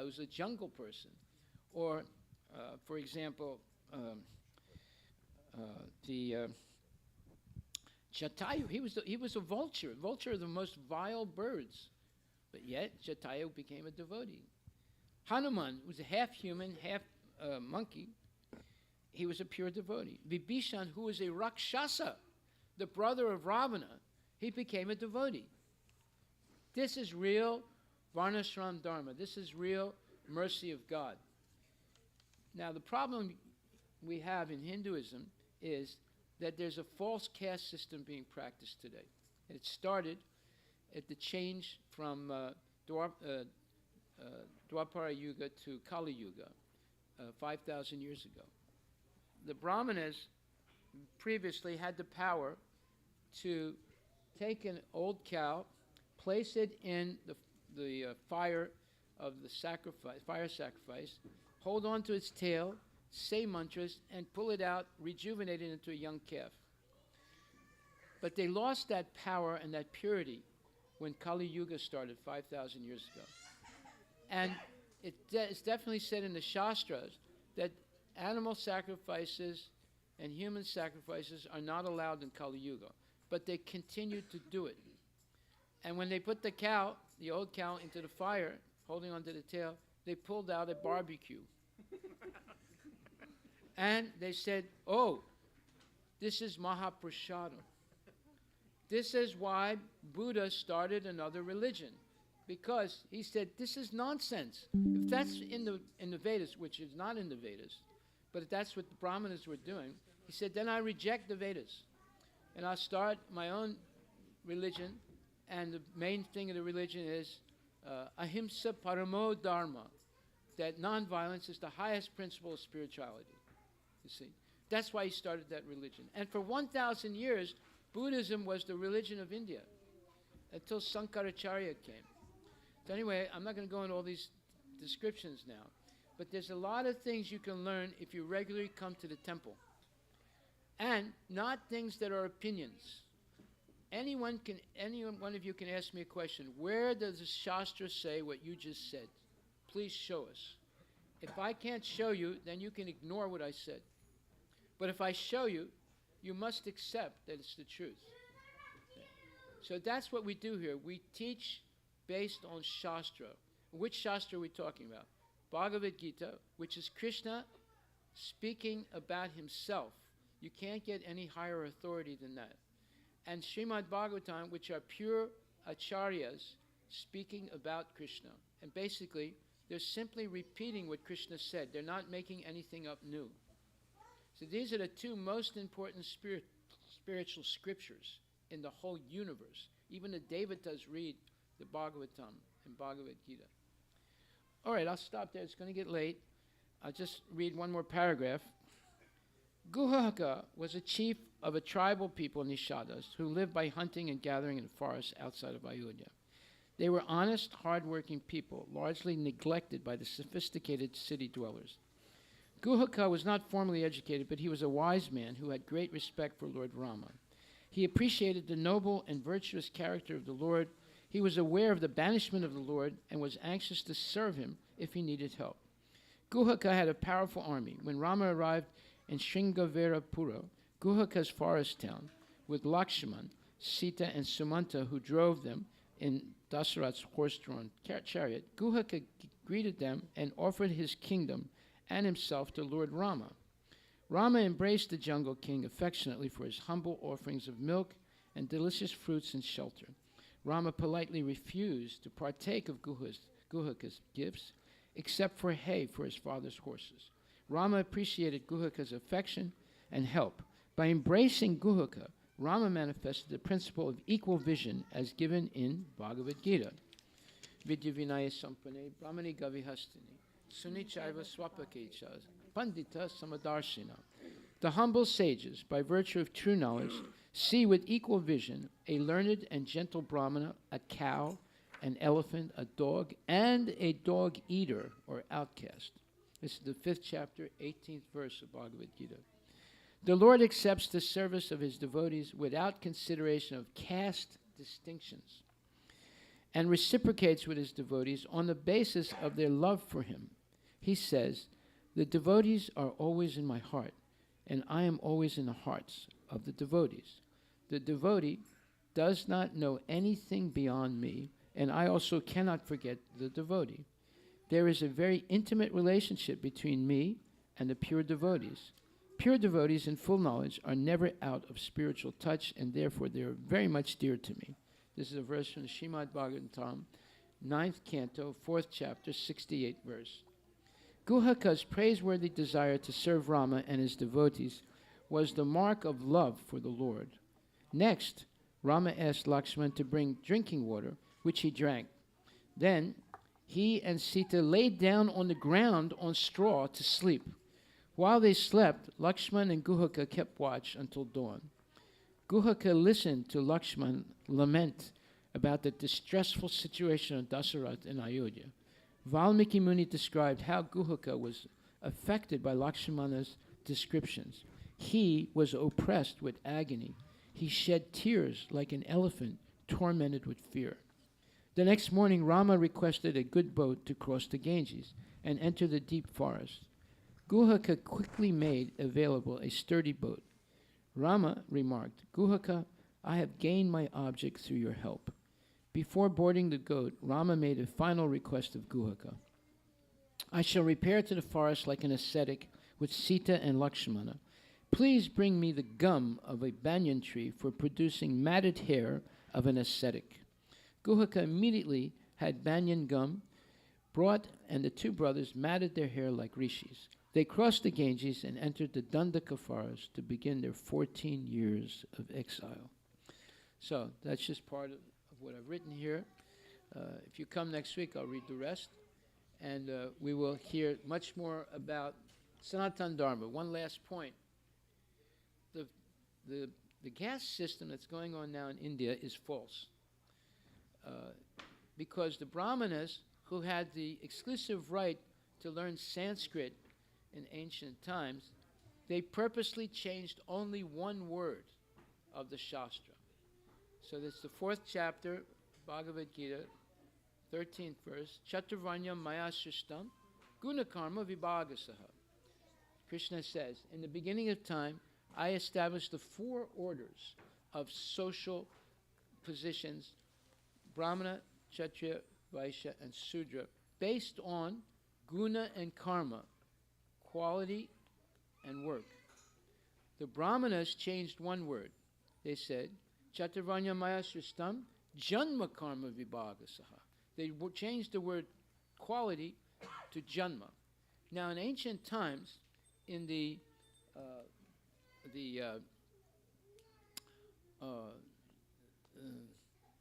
who's a jungle person, or for example, Jatayu, he was a vulture. Vulture are the most vile birds, but yet Jatayu became a devotee. Hanuman was a half human, half monkey. He was a pure devotee. Vibhishan, who was a Rakshasa, the brother of Ravana, he became a devotee. This is real Varnashram Dharma. This is real mercy of God. Now, the problem we have in Hinduism is that there's a false caste system being practiced today. It started at the change from Dwapara Yuga to Kali Yuga, 5,000 years ago. The Brahmanas previously had the power to take an old cow, place it in the fire of the fire sacrifice, hold on to its tail, say mantras, and pull it out, rejuvenate it into a young calf. But they lost that power and that purity when Kali Yuga started 5,000 years ago. And it's definitely said in the Shastras that animal sacrifices and human sacrifices are not allowed in Kali Yuga, but they continued to do it. And when they put the old cow, into the fire, holding onto the tail, they pulled out a barbecue. And they said, oh, this is Mahaprasadam. This is why Buddha started another religion. Because he said, this is nonsense. If that's in the Vedas, which is not in the Vedas, but if that's what the Brahmanas were doing, he said, then I reject the Vedas. And I'll start my own religion, and the main thing of the religion is ahimsa paramo dharma, that nonviolence is the highest principle of spirituality. You see, that's why he started that religion. And for 1,000 years, Buddhism was the religion of India until Sankaracharya came. So anyway, I'm not going to go into all these descriptions now, but there's a lot of things you can learn if you regularly come to the temple. And not things that are opinions. Any one of you can ask me a question. Where does the Shastra say what you just said? Please show us. If I can't show you, then you can ignore what I said. But if I show you, you must accept that it's the truth. So that's what we do here. We teach based on Shastra. Which Shastra are we talking about? Bhagavad Gita, which is Krishna speaking about himself. You can't get any higher authority than that. And Srimad Bhagavatam, which are pure acharyas speaking about Krishna. And basically, they're simply repeating what Krishna said. They're not making anything up new. So these are the two most important spiritual scriptures in the whole universe. Even the Devatas read the Bhagavatam and Bhagavad Gita. All right, I'll stop there. It's going to get late. I'll just read one more paragraph. Guhaka was a chief of a tribal people, Nishadas, who lived by hunting and gathering in the forests outside of Ayodhya. They were honest, hard-working people, largely neglected by the sophisticated city dwellers. Guhaka was not formally educated, but he was a wise man who had great respect for Lord Rama. He appreciated the noble and virtuous character of the Lord. He was aware of the banishment of the Lord and was anxious to serve him if he needed help. Guhaka had a powerful army. When Rama arrived in Shringaverapura, Guhaka's forest town, with Lakshman, Sita, and Sumanta, who drove them in Dasarath's horse-drawn chariot, Guhaka greeted them and offered his kingdom and himself to Lord Rama. Rama embraced the jungle king affectionately for his humble offerings of milk and delicious fruits and shelter. Rama politely refused to partake of Guhaka's gifts, except for hay for his father's horses. Rama appreciated Guhaka's affection and help. By embracing Guhaka, Rama manifested the principle of equal vision as given in Bhagavad Gita. Vidya Vinaya Sampane Brahmani Gavihastini Sunichaiva Swapakecha Pandita Samadarshina. The humble sages, by virtue of true knowledge, see with equal vision a learned and gentle Brahmana, a cow, an elephant, a dog, and a dog-eater or outcast. This is the 5th chapter, 18th verse of Bhagavad Gita. The Lord accepts the service of his devotees without consideration of caste distinctions and reciprocates with his devotees on the basis of their love for him. He says, "The devotees are always in my heart, and I am always in the hearts of the devotees. The devotee does not know anything beyond me, and I also cannot forget the devotee. There is a very intimate relationship between me and the pure devotees. Pure devotees in full knowledge are never out of spiritual touch, and therefore they are very much dear to me." This is a verse from the Srimad Bhagavatam, 9th canto, 4th chapter, 68th verse. Guhaka's praiseworthy desire to serve Rama and his devotees was the mark of love for the Lord. Next, Rama asked Lakshman to bring drinking water, which he drank. Then he and Sita laid down on the ground on straw to sleep. While they slept, Lakshman and Guhaka kept watch until dawn. Guhaka listened to Lakshman lament about the distressful situation of Dasarath in Ayodhya. Valmiki Muni described how Guhaka was affected by Lakshmana's descriptions. He was oppressed with agony. He shed tears like an elephant tormented with fear. The next morning, Rama requested a good boat to cross the Ganges and enter the deep forest. Guhaka quickly made available a sturdy boat. Rama remarked, "Guhaka, I have gained my object through your help." Before boarding the boat, Rama made a final request of Guhaka. "I shall repair to the forest like an ascetic with Sita and Lakshmana. Please bring me the gum of a banyan tree for producing matted hair of an ascetic." Guhaka immediately had banyan gum brought, and the two brothers matted their hair like rishis. They crossed the Ganges and entered the Dandaka forest to begin their 14 years of exile. So that's just part of what I've written here. If you come next week, I'll read the rest. And we will hear much more about Sanatan Dharma. One last point. The caste system that's going on now in India is false. Because the Brahmanas, who had the exclusive right to learn Sanskrit in ancient times, they purposely changed only one word of the Shastra. So that's the 4th chapter, Bhagavad Gita, 13th verse, Chaturvanyam Maya Srishtam, Gunakarma Vibhagasaha. Krishna says, in the beginning of time, I established the 4 orders of social positions, Brahmana, Kshatriya, Vaishya, and Sudra, based on guna and karma, quality and work. The Brahmanas changed one word. They said, Chaturvanya Maya Sristam, Janma Karma Vibhagasaha. They changed the word quality to Janma. Now, in ancient times, in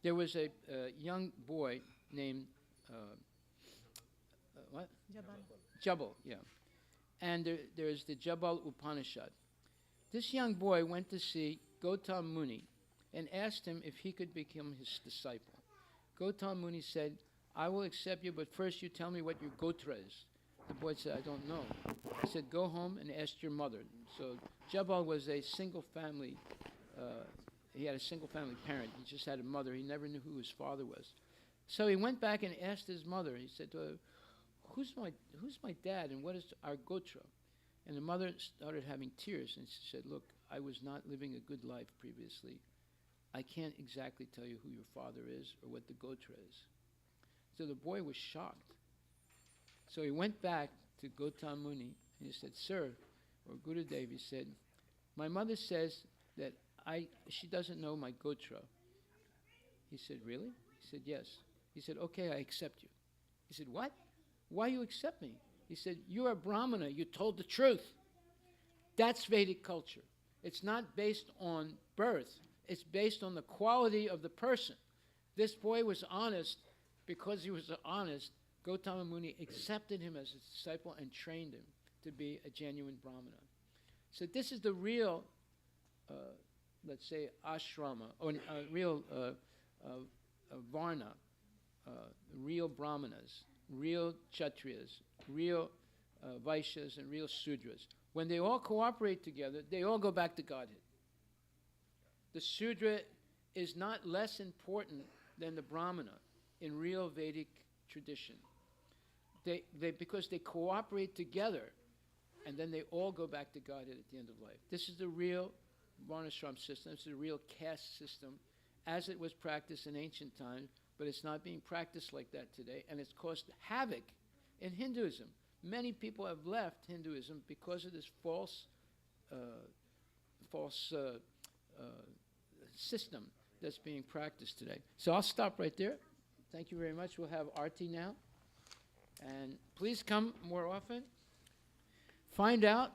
there was a young boy named what? Jabal, yeah. And there's the Jabal Upanishad. This young boy went to see Gautam Muni and asked him if he could become his disciple. Gautam Muni said, I will accept you, but first you tell me what your gotra is. The boy said, I don't know. He said, go home and ask your mother. So Jabal was a single family, he had a single family parent. He just had a mother. He never knew who his father was. So he went back and asked his mother. He said to her, who's my dad and what is our gotra? And the mother started having tears and she said, look, I was not living a good life previously. I can't exactly tell you who your father is or what the gotra is. So the boy was shocked. So he went back to Gautam Muni and he said, sir, or Gurudev, he said, my mother says that she doesn't know my gotra. He said, really? He said, yes. He said, okay, I accept you. He said, what? Why you accept me? He said, you're a Brahmana. You told the truth. That's Vedic culture. It's not based on birth. It's based on the quality of the person. This boy was honest. Because he was honest, Gautama Muni accepted him as a disciple and trained him to be a genuine Brahmana. So this is the real, let's say, ashrama, or real varna, real Brahmanas, real Kshatriyas, real Vaishyas, and real Sudras. When they all cooperate together, they all go back to Godhead. The Sudra is not less important than the Brahmana in real Vedic tradition. Because they cooperate together, and then they all go back to Godhead at the end of life. This is the real varnashram system. This is the real caste system as it was practiced in ancient times, but it's not being practiced like that today, and it's caused havoc in Hinduism. Many people have left Hinduism because of this false system that's being practiced today. So I'll stop right there. Thank you very much. We'll have Arti now. And please come more often. Find out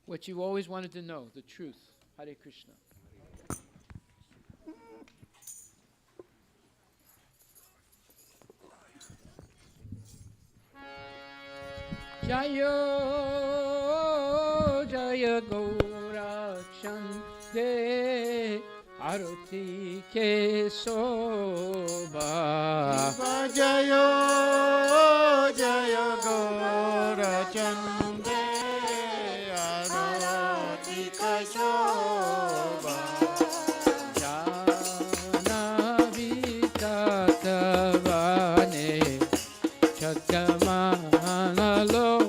what you've always wanted to know, the truth. Hare Krishna. Jayo, Jaya Gaura Chande. Arati ke soba Jayo Jayo Gaura Chande Arati ke soba Jana vitatavane Chagamana loba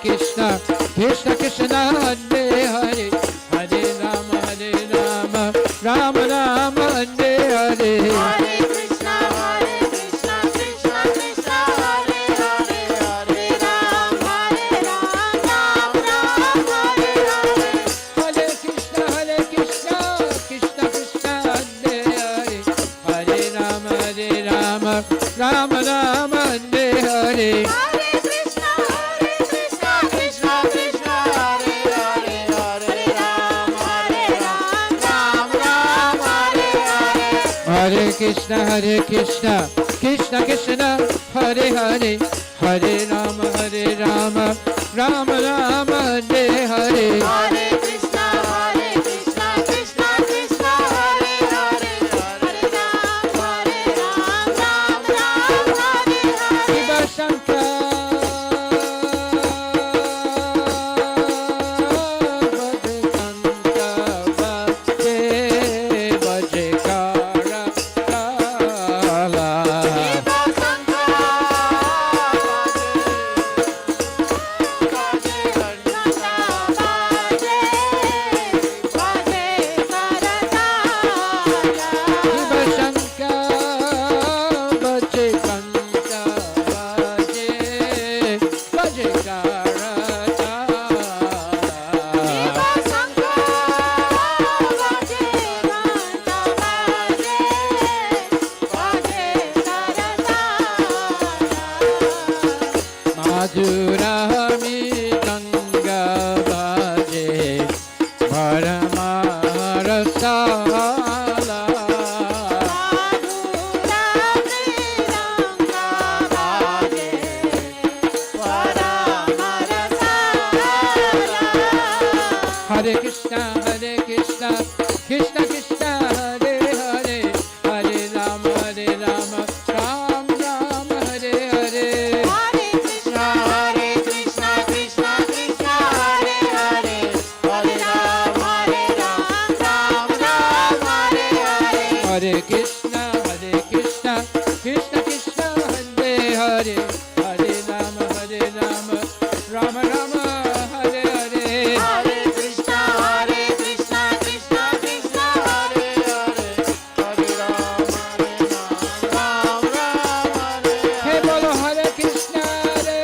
Krishna, Krishna Krishna, Hare Hare, Hare Rama, Krishna, Krishna Krishna, Hare Hare, Hare Rama, Rama Rama, Hare Hare. Hare Krishna, Krishna Krishna, Hare Hare, Hare Ram, Ram Ram, Hare Hare. Shiva Shankar, Madhurami Ganga Baje Paramarasala. Hare Krishna, Krishna Krishna, Hare Hare, Hare Rama, Ram Ram, Hare Hare. Hare Krishna, Krishna Krishna, Hare Hare, Hare Ram, Ram Ram, Hare Hare. Hare Krishna, Krishna Krishna, Hare Hare, Hare Rama, Rama Rama, Hare Hare. Hare Krishna, Krishna Krishna, Hare Hare, Hare Ram, Ram Ram, Hare Hey, Hare. bolo Hare Krishna, Krishna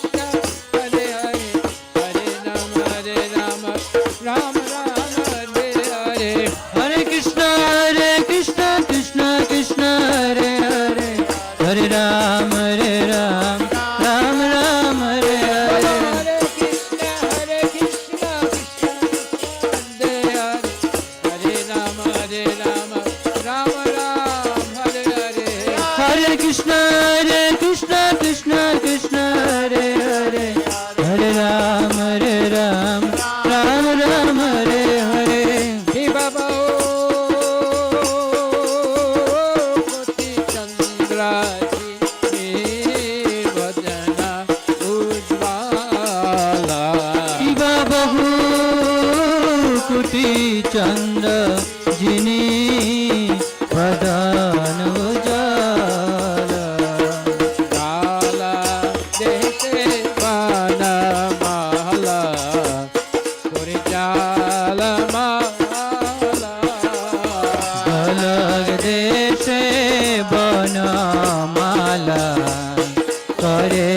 Krishna, Hare Hare, Hare Rama, Rama Rama, Hare Hare. Hare Krishna, Krishna Krishna, Hare Hare, Hare Ram, Ram Ram, Hare Bolo Hare. Hare Krishna, Krishna Krishna, Hare Hare, Hare Rama, Rama Ram, Hare Hare. Hare Krishna, Krishna Krishna, Hare Hare, Hare Ram, Ram Ram, Hare Hare. Hey Baba, Koti Chandra Ji, Vadana Ujvala. Shiva Bahu Kuti Chanda Jini Vadan Ujala. Kala Dese Vana Mala, Kori Jala Mala. Alag Deshe Bana Mala Kare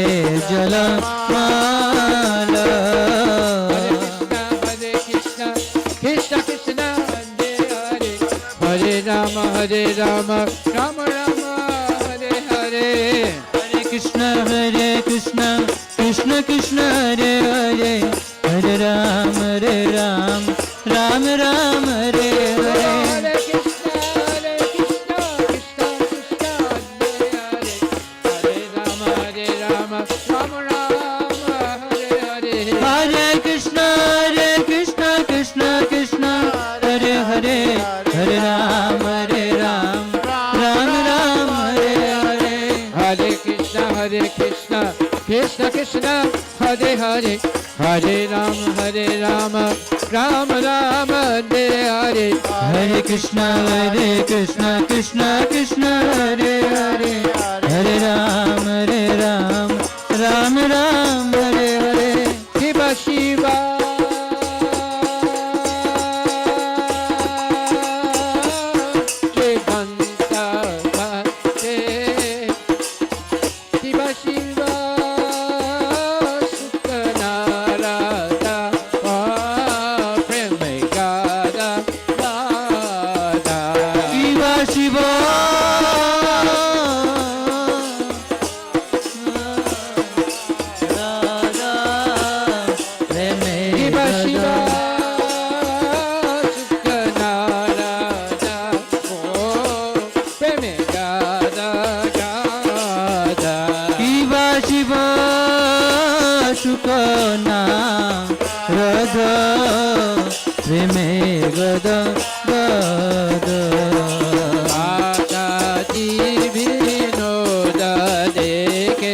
Jala Mala. Hare Krishna, Krishna Krishna, Hare Hare, Hare Rama, Rama Rama, Hare Hare. Hare Krishna, Krishna Krishna, Hare Hare, Hare Ram, Ram Ram, Hare Hare. Hare Krishna, Krishna Krishna, Hare Hare, Hare Rama, Rama Rama, Hare Hare. Hare Krishna, Krishna Krishna, Hare Hare, Hare Ram, Ram Ram, Hare Hare. Hare Krishna, Krishna Krishna, Hare Hare, Hare Rama, Rama Rama, Hare Hare. Hare Krishna, Krishna Krishna, Hare Hare, Hare Ram, Ram Ram, Hare Hare. Shiva Shiva, Jivanta Bhate, Shiva Shiva, Sukhanarada, Premikada, Dada. Shiva Shiva ರಿಮೇ ಗದ ಗದ ಆಕಾತಿ ವಿನೋದ ದೇಕೆ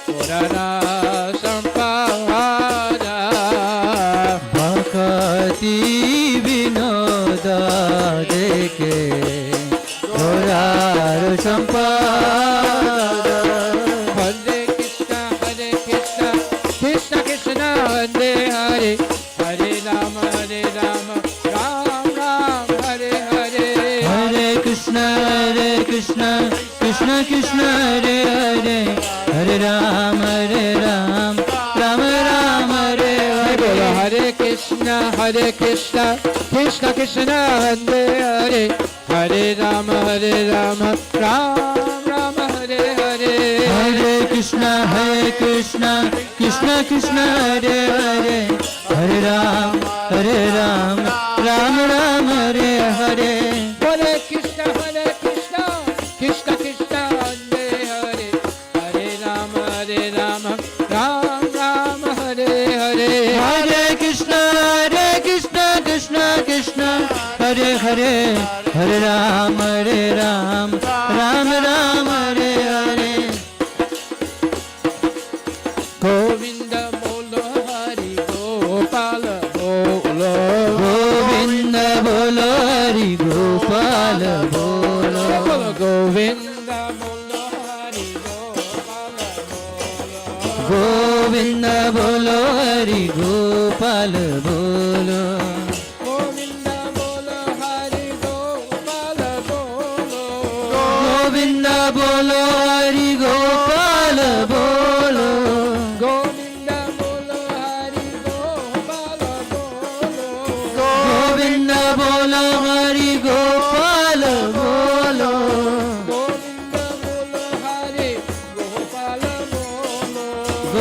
ಪುರನ ಸಂಪಾದ ಭಕತಿ ವಿನೋದ ದೇಕೆ ಪುರಾರ ಸಂಪಾದ ಹರೇ ಕೃಷ್ಣ ಕೃಷ್ಣ ಕೃಷ್ಣ ಹರೇ ಹರೇ ಹರೇ ರಾಮ ರಾಮ ರಾಮ ಹರೇ ಹರೇ हरे कृष्ण कृष्ण कृष्ण हरे हरे हरे राम राम राम हरे बोलो हरे हरे कृष्ण कृष्ण कृष्ण हरे हरे हरे राम राम राम हरे हरे हरे कृष्ण कृष्ण कृष्ण हरे हरे हरे राम राम राम हरे हरे हरे कृष्ण कृष्ण कृष्ण हरे हरे हरे राम राम राम हरे हरे हरे कृष्ण कृष्ण कृष्ण हरे हरे हरे राम राम राम हरे हरे गोविंद बोलो हरि गोपाल बोलो गोविंद बोलो हरि गोपाल बोलो गोविंद बोलो हरि गोपाल बोलो गोविंद बोलो हरि गोपाल बोलो गोविंद बोलो हरि गोपाल बोलो गोविंद बोलो हरि गोपाल बोलो गोविंद बोलो हरि गोपाल बोलो गोविंद बोलो हरि गोपाल बोलो गोविंद बोलो हरि गोपाल बोलो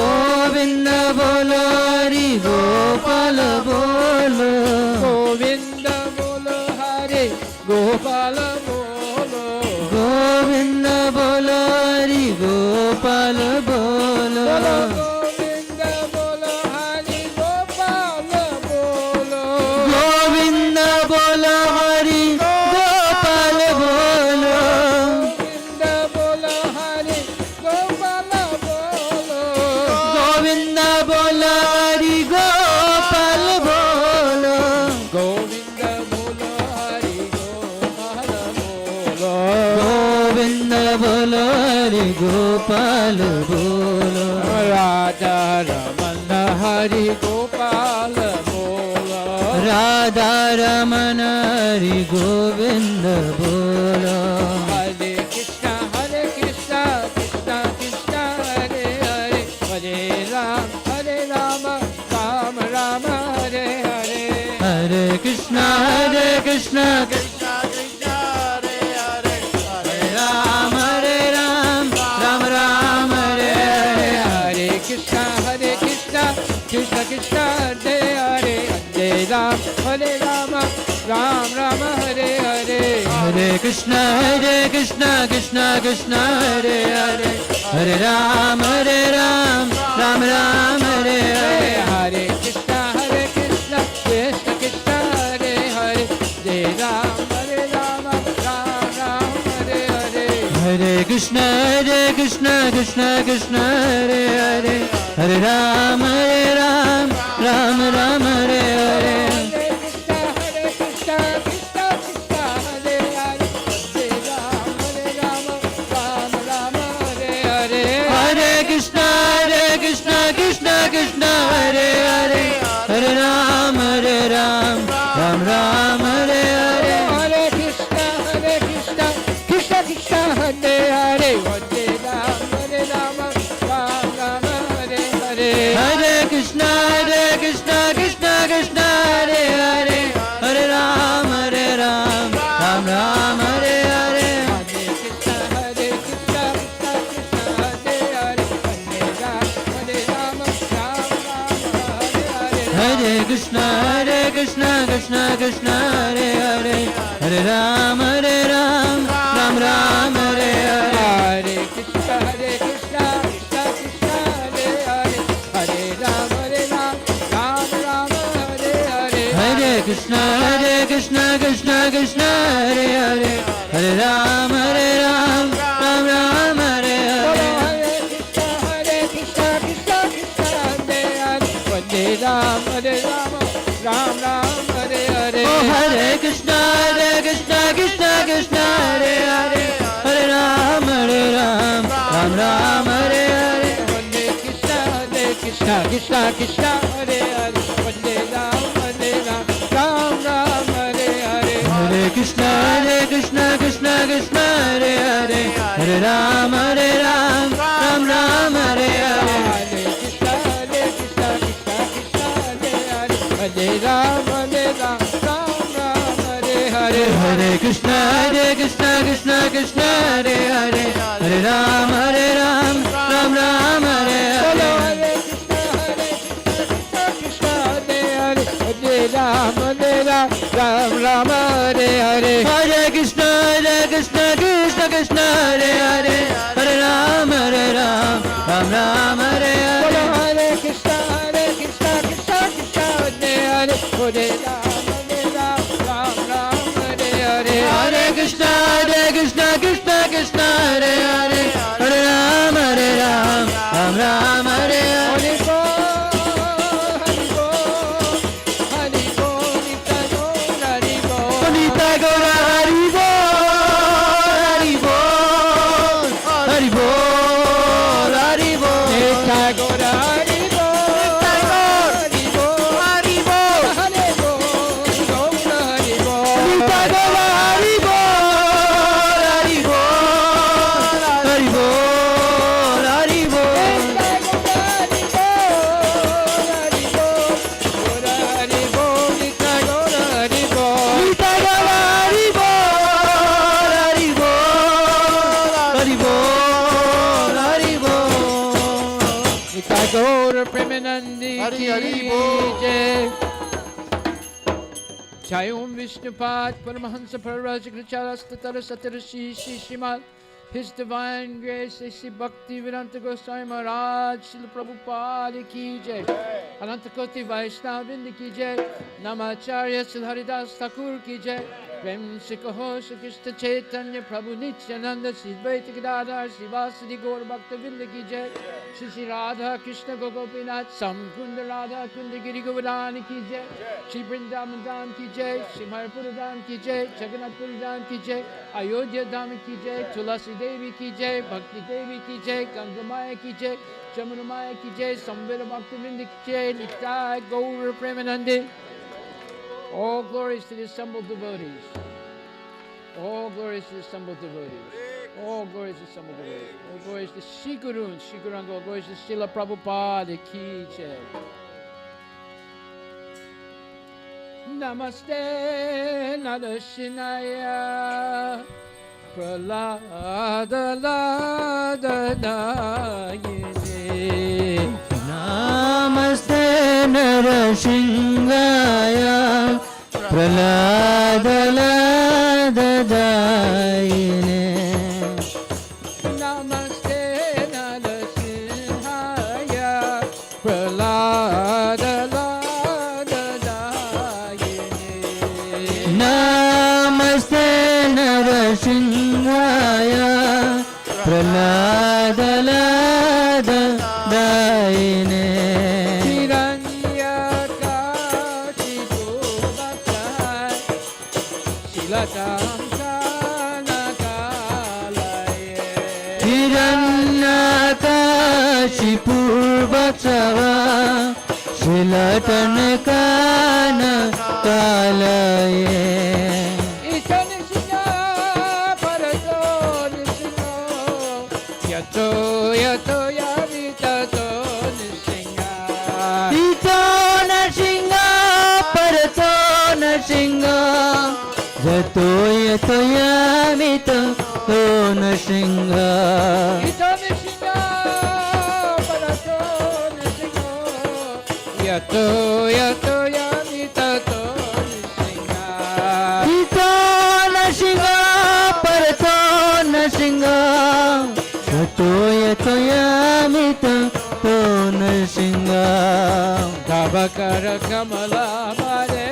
गोविंद बोलो हरि गोपाल बोलो गोविंद बोलो हरि गोपाल बोलो गोविंद बोलो हरि गोपाल बोलो गोविंद बोलो हरि गोपाल बोलो गोविंद बोलो हरि गोपाल बोलो गोविंद बोलो हरि गोपाल बोलो गोविंद बोलो हरि गोपाल बोलो गोविंद बोलो हरि गोपाल बोलो गोविंद बोलो हरि गोपाल बोलो राधा रमन हरि गोपाल बोलो राधा रमन हरि गोविंद बोलो हरे Krishna Krishna Krishna Hare Hare Hare Ram Ram Ram Hare Hare Hare Krishna Krishna Krishna Krishna Hare Hare Hare Ram Ram Ram Hare Hare Hare Krishna Krishna Krishna Hare Hare Hare Ram Ram Hare Hare Hare Krishna Krishna Krishna Hare Hare Hare Ram Ram Ram Hare Hare Hare Krishna Krishna Krishna Hare Hare Hare Ram Ram Ram Hare Hare Hare Krishna Krishna Krishna Hare Hare Hare Ram Ram Ram Hare Hare Hare Krishna Krishna Krishna Hare Hare Hare Ram Ram Hare Hare Hare Krishna Krishna Krishna Hare Hare Hare Ram Ram Hare Hare Hare Krishna Krishna Krishna Hare Hare Hare Ram Ram Hare Hare Hare Krishna Krishna Krishna Hare Hare Hare Ram Ram Ram Hare Hare Hare Krishna Krishna Krishna Hare Hare Hare Ram Hare Hare Hare Krishna Krishna Krishna Hare Hare Hare Ram Ram Ram Hare Hare Hare Krishna Krishna Krishna Hare Hare Hare Ram Ram Ram Hare Hare Krishna Krishna Krishna Hare Hare Hare Ram Ram Ram Hare Hare Hare Krishna Krishna Krishna Hare Hare Vande Ram Hare Ram Ram Ram Hare Hare Oh Hare Krishna Krishna Krishna Hare Hare Hare Ram Ram Ram Hare Hare Vande Krishna Krishna Krishna Krishna Hare Hare Vande Ram Hare Ram Ram Ram Hare Hare Hare Krishna Krishna Krishna Hare Hare Hare Ram Ram Ram Hare Hare Hare Krishna Krishna Krishna Hare Hare Vande Ram Hare Ram Ram Ram Hare Hare Hare Krishna Krishna Krishna Hare Hare Hare Ram Ram Ram Hare Bolo Hare Hare Krishna Krishna Hare Hare Vande Ram Hare Ram Ram Ram Hare Hare Hare Krishna Krishna Krishna Hare Hare Hare Ram Ram Ram Hare Bolo Hare Hare Krishna Krishna Hare Hare Vande Ram Hare Ram Ram Ram Hare Hare Hare Krishna Krishna Krishna Hare Hare Hare Ram Ram Ram Hare Hare Hari Bol Hari Bol Nitya Gaur Hari Bol Nitya Gaur Hari Bol Hari Bol Hari Bol Hari Bol Nitya Gaur Hari Bol Hari Bol Hari Bol Hari Bol Gaur Hari Bol Nitya Gaur Hari Bol Hari Bol Hari Bol Hari Bol Nitya Gaur Hari Bol Nitya Gaur Hari Bol Hari Bol Hari Bol Nitya Gaur Premanandi Hari Hari ki Bol. jai. Jai Om Vishnupad Paramahansa Pararajakracharasthatara Satarashi Shishimal. His Divine Grace Sri Bhakti Vedanta Goswami Maharaj Srila Prabhupada ki jai. Ananta Koti Vaishnavindi ki jai. Namacharya Sri Haridas Thakur ki jai. Prem se kaho Shri Krishna Chaitanya Prabhu Nityananda Sri Advaita Gadadhar Sri Vasudi Gaur Bhakta Vinda ki jai. Shri Radha Krishna Gopinath Samkunda Radha Kunda Giri Govardhani ki jai. Shri Vrindavan Dham ki jai. Shri Mayapura Dham ki jai. Jagannath Puri Dham ki jai. Ayodhya Dham ki jai. Tulasi Devi ki jai. Bhakti Devi ki jai. Ganga Maya ki jai. Jamuna Maya ki jai. Samveda Bhakta Vinda ki jai. Nitya Gaur Premanandi. All glories to the assembled devotees. All glories to the assembled devotees. All glories to the assembled devotees. All glories to Shri Guru and Shri Guranga. All glories to Srila Prabhupada ki jai. Namaste Narashinaya Pralada Lada Dayine. Namaste Narasingaya Pralada Dayine Namaste Narasimhaya Pralada Dayine. Namaste Narasingaya Pralada Dayine Hiranyakashipu Bhattah Shilatam Kanakalaye. Hiranyakashipurvatsava Shilatanakana Kalaye Ito Nishina Parato Nishino Yato Yato Yamitato Nishinga. Ito Nashinga Parato Nashinga Yato Yato Yamito Nashinga Ito Nishina Parato Nishinga Yato Yato Yamitato Nishinga. Ito Nashinga Parato Nashinga Yato Yato Yamito Nashinga Tavakara Kamala Mare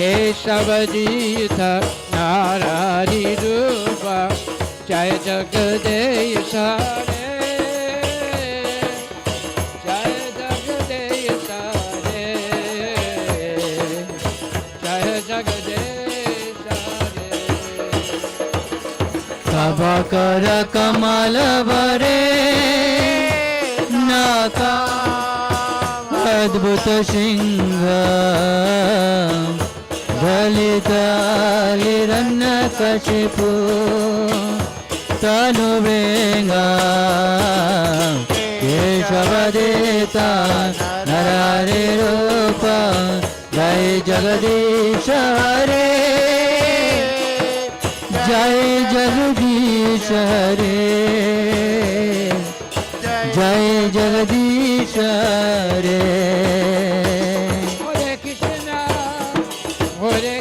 Keshavadita Naradi Rupa Jaya Jagadesha Re Jaya Jagadesha Re Jaya Jagadesha Re Kabakara Kamala Vare Naka Adbhuta Singha Dalita Liranna Kashipu Tanu Venga Keshavadeta Narari Rupa Jai Jagadisha Hare Jai Jagadisha Hare Jai Jagadisha Hare Hare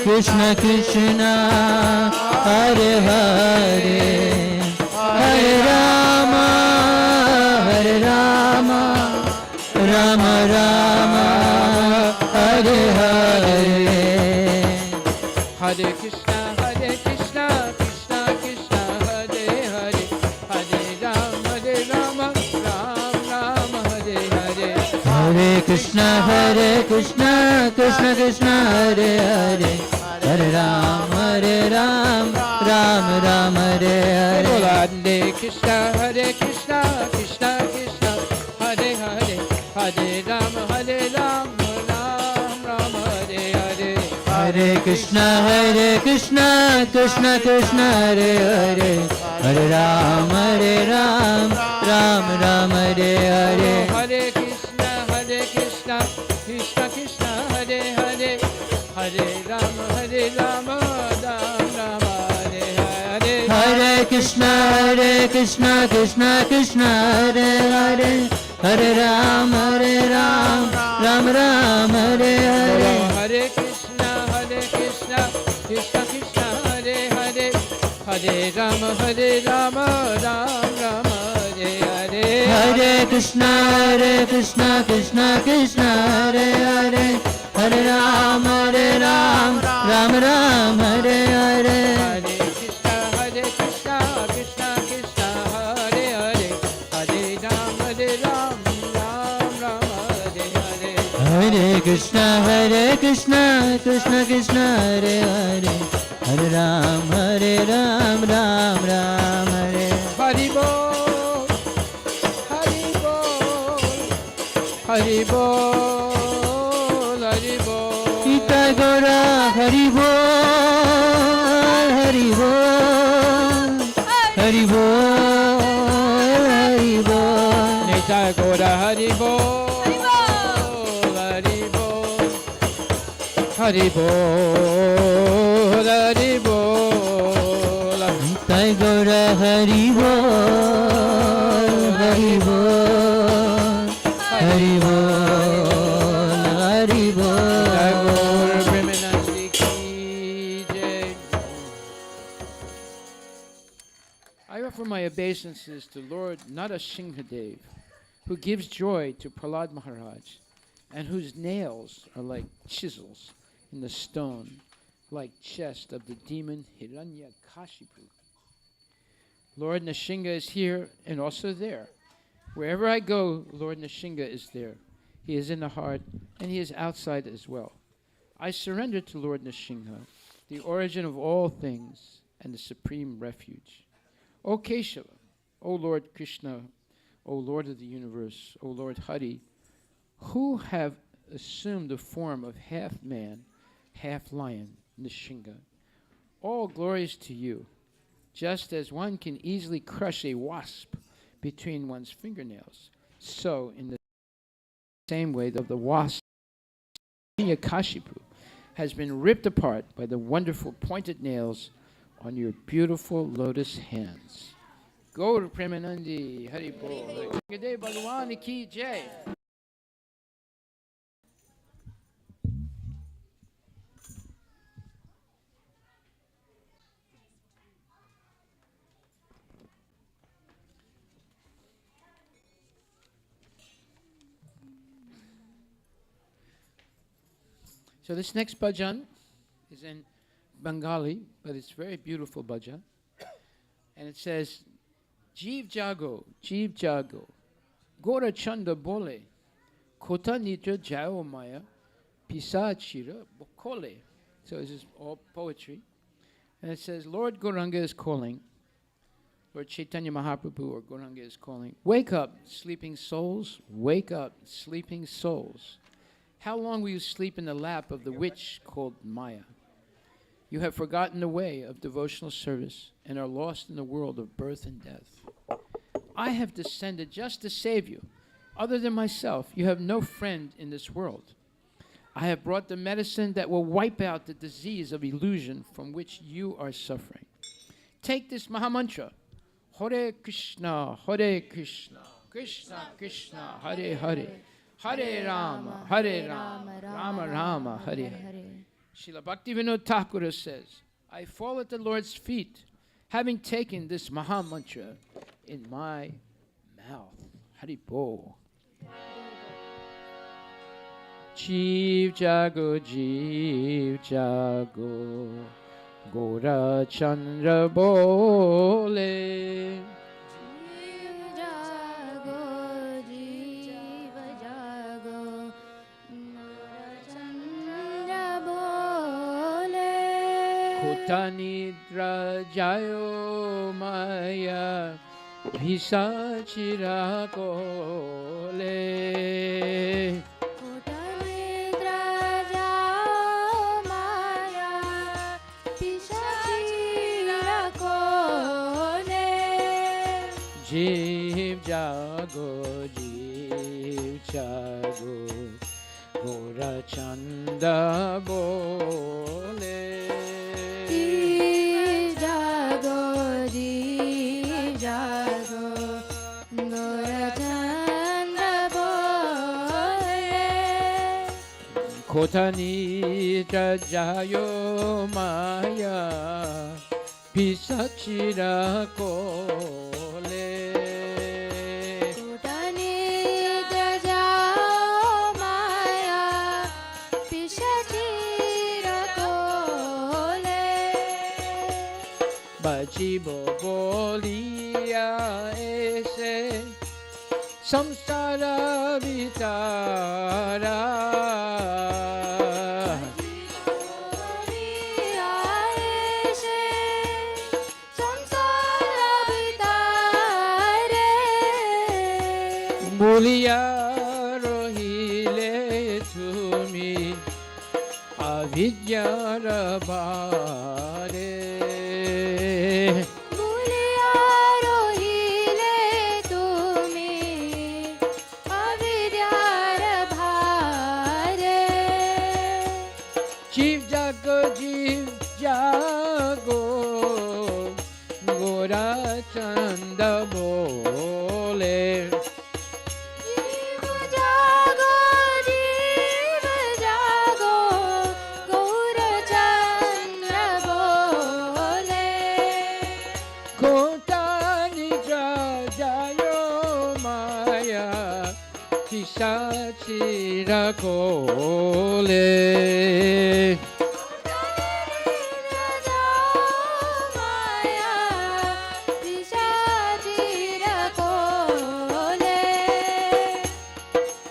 Krishna Krishna Krishna Hare Hare Hare Rama Rama Rama Hare Hare Hare Krishna Krishna Krishna Hare Hare Hare Rama Rama Rama Hare Hare Hare Krishna Krishna Krishna Hare Hare Hare Rama Rama Hare Hare Hare Krishna Krishna Krishna Hare Hare Hare Ram Ram Hare Hare Hare Krishna Krishna Krishna Hare Hare Hare Rama Ram Hare Hare Hare Krishna Krishna Krishna Hare Hare Hare Ram Ram Hare Hare Hare Krishna Krishna Krishna Hare Hare Hare Rama Ram Hare Hare Hare Krishna Krishna Krishna Hare Hare Hare Ram Ram Hare Hare Hare Krishna Krishna Krishna Hare Hare Hare Rama Ram Hare Hare Hare Krishna Krishna Krishna Hare Hare Hare Ram Ram Hare Hare Hare Krishna Krishna Krishna Hare Hare Hare Ram Ram Hare Hare Hare Krishna Krishna Krishna Hare Hare Hare Ram Ram Hare Hari Bol Hari Bol Hari Bol Hari Bol Gita Gora Hari Bol Hari Bol Hari Bol Hari Bol Neta Gora Hari Bol Hari Bol Hari Bol Hari Bol Gita Gora Hari Bol Hari Bol Hari Bol Hari Bol Gaur Premanandi Ki Jai. I offer my obeisances to Lord Narasinghadev, who gives joy to Prahlad Maharaj, and whose nails are like chisels in the stone, like chest of the demon Hiranyakashipu. Lord Nrsimha is here and also there. Wherever I go, Lord Nrsimha is there. He is in the heart, and he is outside as well. I surrender to Lord Nrsimha, the origin of all things and the supreme refuge. O Keshava, O Lord Krishna, O Lord of the universe, O Lord Hari, who have assumed the form of half man, half lion, Nrsimha. All glories to you. Just as one can easily crush a wasp between one's fingernails, so in the same way the wasp Hiranyakashipu has been ripped apart by the wonderful pointed nails on your beautiful lotus hands. Gaur Premanandi, Hari Bol. Gade Bhagwan Ki Jai. So this next bhajan is in Bengali, but it's very beautiful bhajan. And it says, Jeev Jago, Gora Chanda Bole, Kota Nitra Jao Maya, Pisa Chira Bokole. So this is all poetry. And it says, Lord Gauranga is calling, Lord Chaitanya Mahaprabhu or Gauranga is calling, wake up, sleeping souls, wake up, sleeping souls. How long will you sleep in the lap of the witch called Maya? You have forgotten the way of devotional service and are lost in the world of birth and death. I have descended just to save you. Other than myself, you have no friend in this world. I have brought the medicine that will wipe out the disease of illusion from which you are suffering. Take this Mahamantra. Hare Krishna, Krishna Krishna, Hare Hare, Hare Rama, Rama Rama, Hare Hare. Srila Bhaktivinoda Thakur says, I fall at the Lord's feet, having taken this Mahamantra in my mouth. Hari Bol. Jeev Jago, Gora Chandra Bole. Kota Nidra Jayo Maya, Bhisa Chira Kole. Jeev Jago, Gora Chanda Bole. Jeev Jago, Gora Chanda Bole. Kota Nidra Jayo Maya, Pisachira Kole. Bajibo bolia ese samsara vitara. Bolia rohile tumi avidyara bhare. Jeev Jago, Gora Chanda Bole. Jeev Jago, Gora Chanda Bole. Kota Nidra Jayo Maya, Pisachira Kole.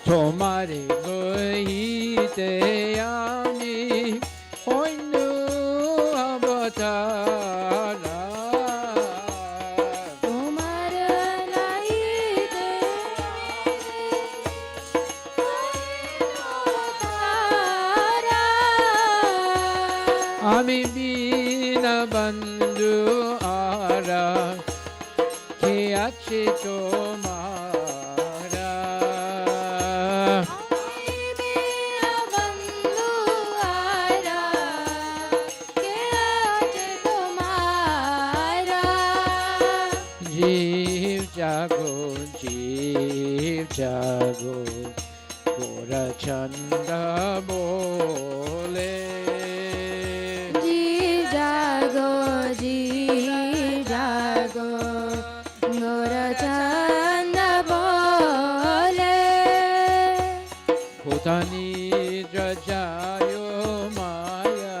Tomare loite ami hoinu avatara. Tomare loite ami bina bandhu ara ke ache tomara. Jeev जीव जागो गोरचंद्र बोले जीव जागो गोरचंद्र बोले खोतानी जायो माया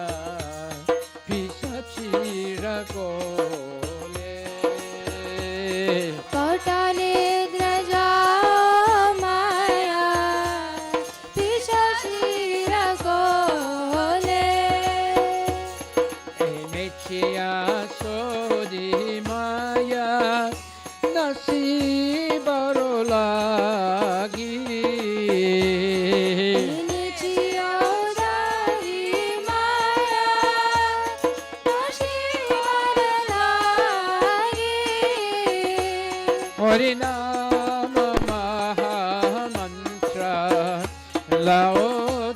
पिशाचिर गोले कोटाने द्रजा माया पिशाचिर गोले एमेचिया सोदी माया नसीबरो लागी हरिनाम महामंत्र लाओ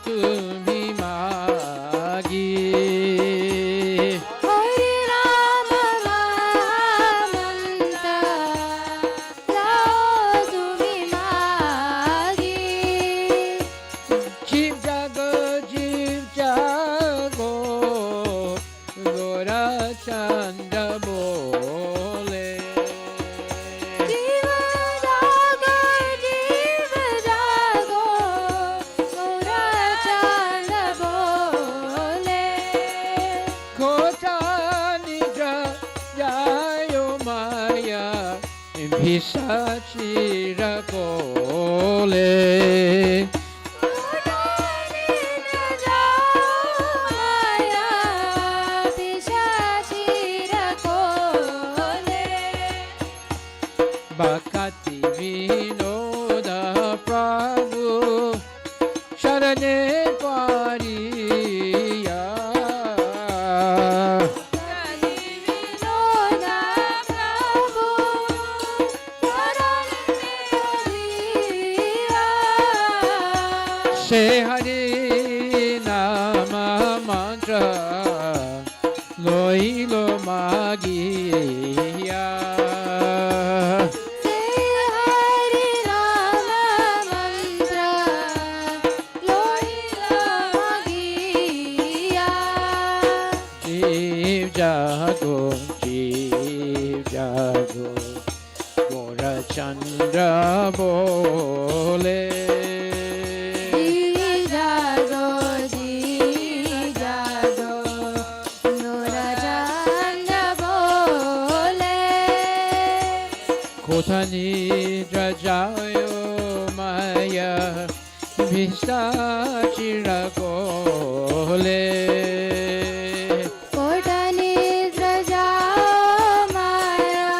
तुम्ही मागी हरिनाम महामंत्र लाओ तुम्ही मागी जीव जागो गोरा चंद बोले जीव जागो गोरचंद बोले खोटा निद्रा जायो माया पिशाचिर गोले Bhakati Vinoda Prabhu Sharane Pariya Se Hari Nama Mantra Loilo Magiya जीव जागो गोरचंद्र बोले जीव जागो गोरचंद्र बोले खोथनी जायो माया पिशाचिर गोले कोटाने द्रजा माया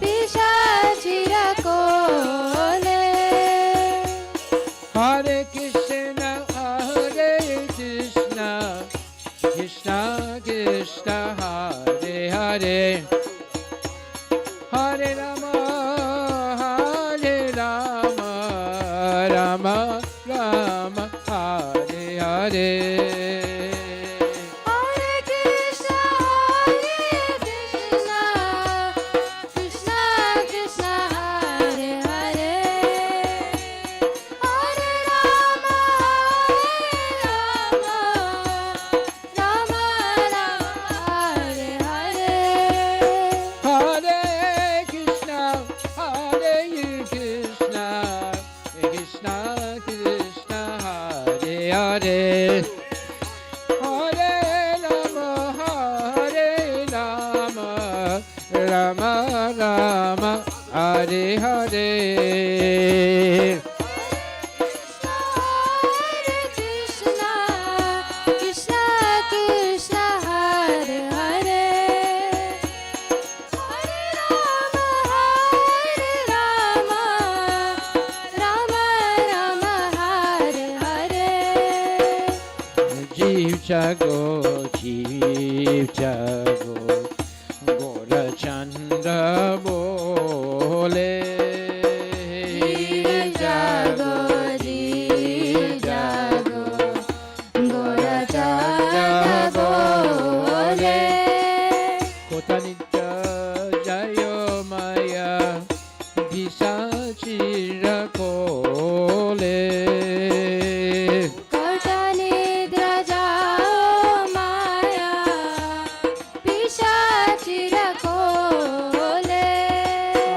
पिशाचिर कोले Hare Krishna Krishna Krishna Hare Hare Hare Rama Rama Rama Hare Hare Hare Krishna Krishna Krishna Hare Hare Hare Rama Rama Hare Hare Hare Krishna Krishna Krishna Krishna Hare Hare Hare Rama Rama Rama Hare Hare Hare Krishna Krishna Krishna Hare Hare Hare Rama Rama Rama Hare Hare Jeev jago Gorachandra bole Jeev jago Gorachandra bole Kotanitya jayo maya पिशाचिरकोले कर्तनिद्रा जाओ माया पिशाचिरकोले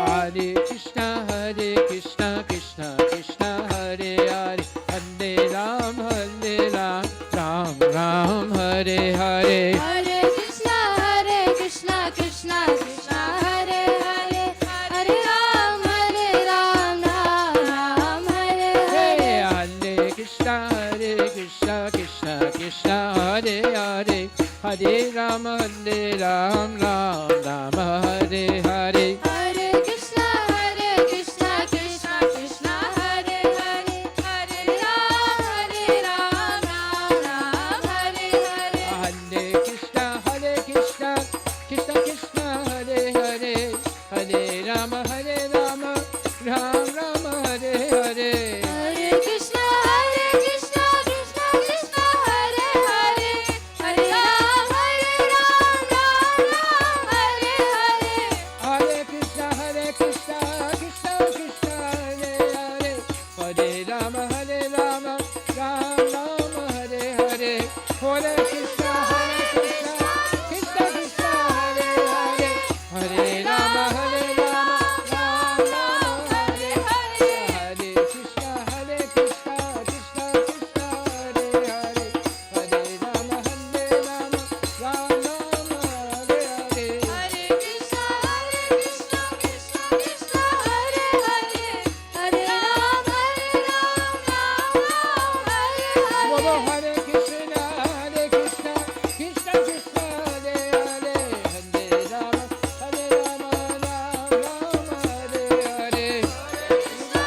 Hare Krishna Krishna Krishna Hare Hare Hare Ram Ram Ram Hare Hare Hare Krishna Krishna Krishna Hare Hare Hare Ram Ram Ram Hare Hare Hare Krishna Krishna Krishna Hare Hare Hare Ram Ram Ram Hare Hare Hare Krishna Krishna Krishna Hare Hare Hare Ram Ram Hare Hare Hare Krishna Krishna Krishna Hare Hare Hare Ram Ram Ram Hare Hare Hare Krishna Krishna Krishna Hare Hare Hare Ram Ram Hare Hare Hare Krishna Krishna Krishna Hare Hare Hare Ram Ram Hare Hare Hare Krishna Krishna Krishna Hare Hare Hare Ram Ram Hare Hare Hare Krishna Krishna Krishna Hare Hare Hare Ram Ram Hare Hare Hare Krishna Krishna Krishna Hare Hare Hare Ram Hare Bolo Hare Hare Krishna Krishna Krishna Hare Hare Hare Ram Ram Hare Hare Krishna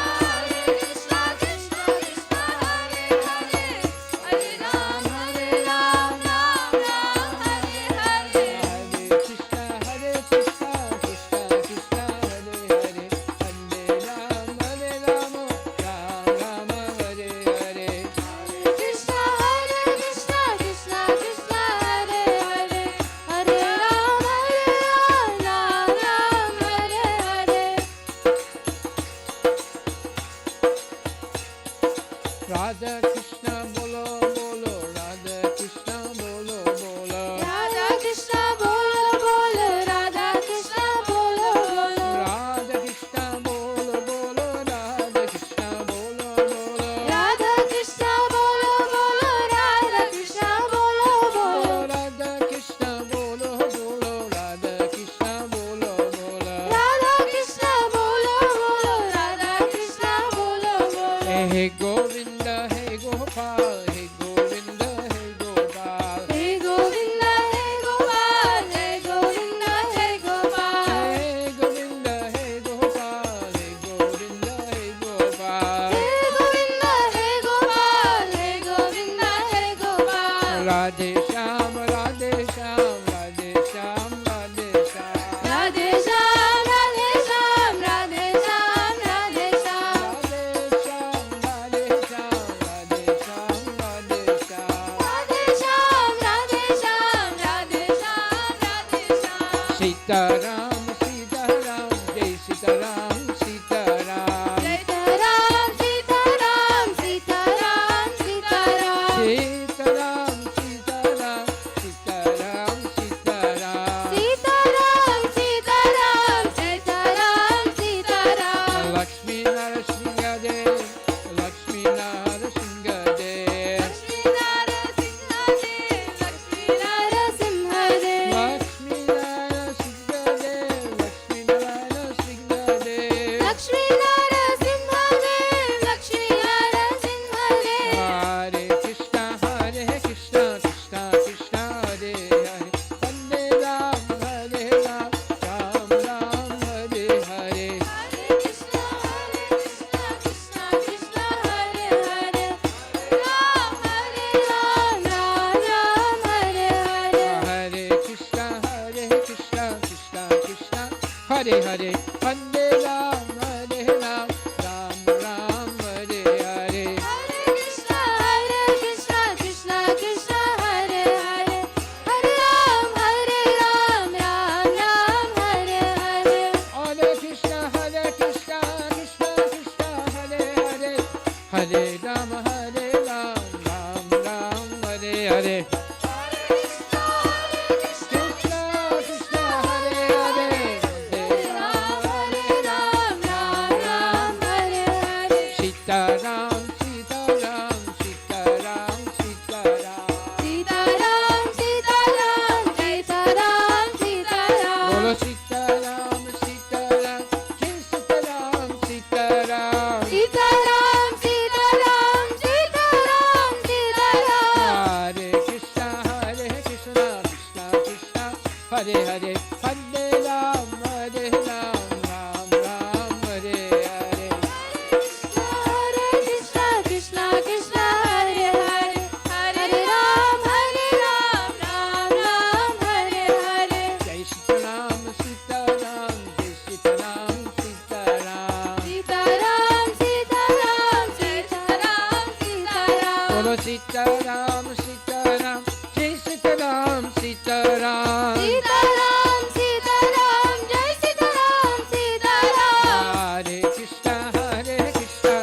Krishna Krishna Hare Hare Hare Ram Ram Hare Hare Hare Krishna Krishna Krishna Hare Hare Hare Ram Ram Hare Hare Krishna Krishna Krishna Hare Hare Hare Ram Hare Hare Radha Krishna bolo bolo Radha Krishna bolo bolo Radha Krishna bolo bolo Radha Krishna bolo bolo Radha Krishna bolo bolo Radha Krishna bolo bolo Radha Krishna bolo bolo Radha Krishna bolo bolo Radha Krishna bolo bolo Radha Krishna bolo bolo Radha Krishna bolo bolo Radha Krishna bolo bolo Hey Govinda, hey Gopal, hey Hare Rama, Ram Ram, Hare Hare. Krishna Krishna, Hare Hare, Hare Rama, Ram Ram, Hare Hare. Sita Ram, Sita Ram, Sita Ram, Sita Ram. Sita Ram, Sita Ram, Sita Ram, Sita Ram. Bolo Sita Ram, Sita Ram, Jai Sita Ram, Sita Ram. Sita Ram, Sita Ram, Sita Ram, Sita Ram. Hare Krishna, Krishna Krishna, Hare Hare, Hare Ram, Ram Ram, Hare Hare. Hare Krishna, Krishna Krishna, Hare Hare, Hare Ram, Ram Ram, Hare Hare. Jai Sita Ram, Sita Ram, Jai Sita Ram, Sita Ram. Sita Ram, Sita Ram, Sita Ram, Sita Ram. Bolo Sita Ram, Sita Ram, Jai Sita Ram, Sita Ram. Sita Ram, Sita Ram, Jai Sita Ram, Sita Ram. Hare Krishna,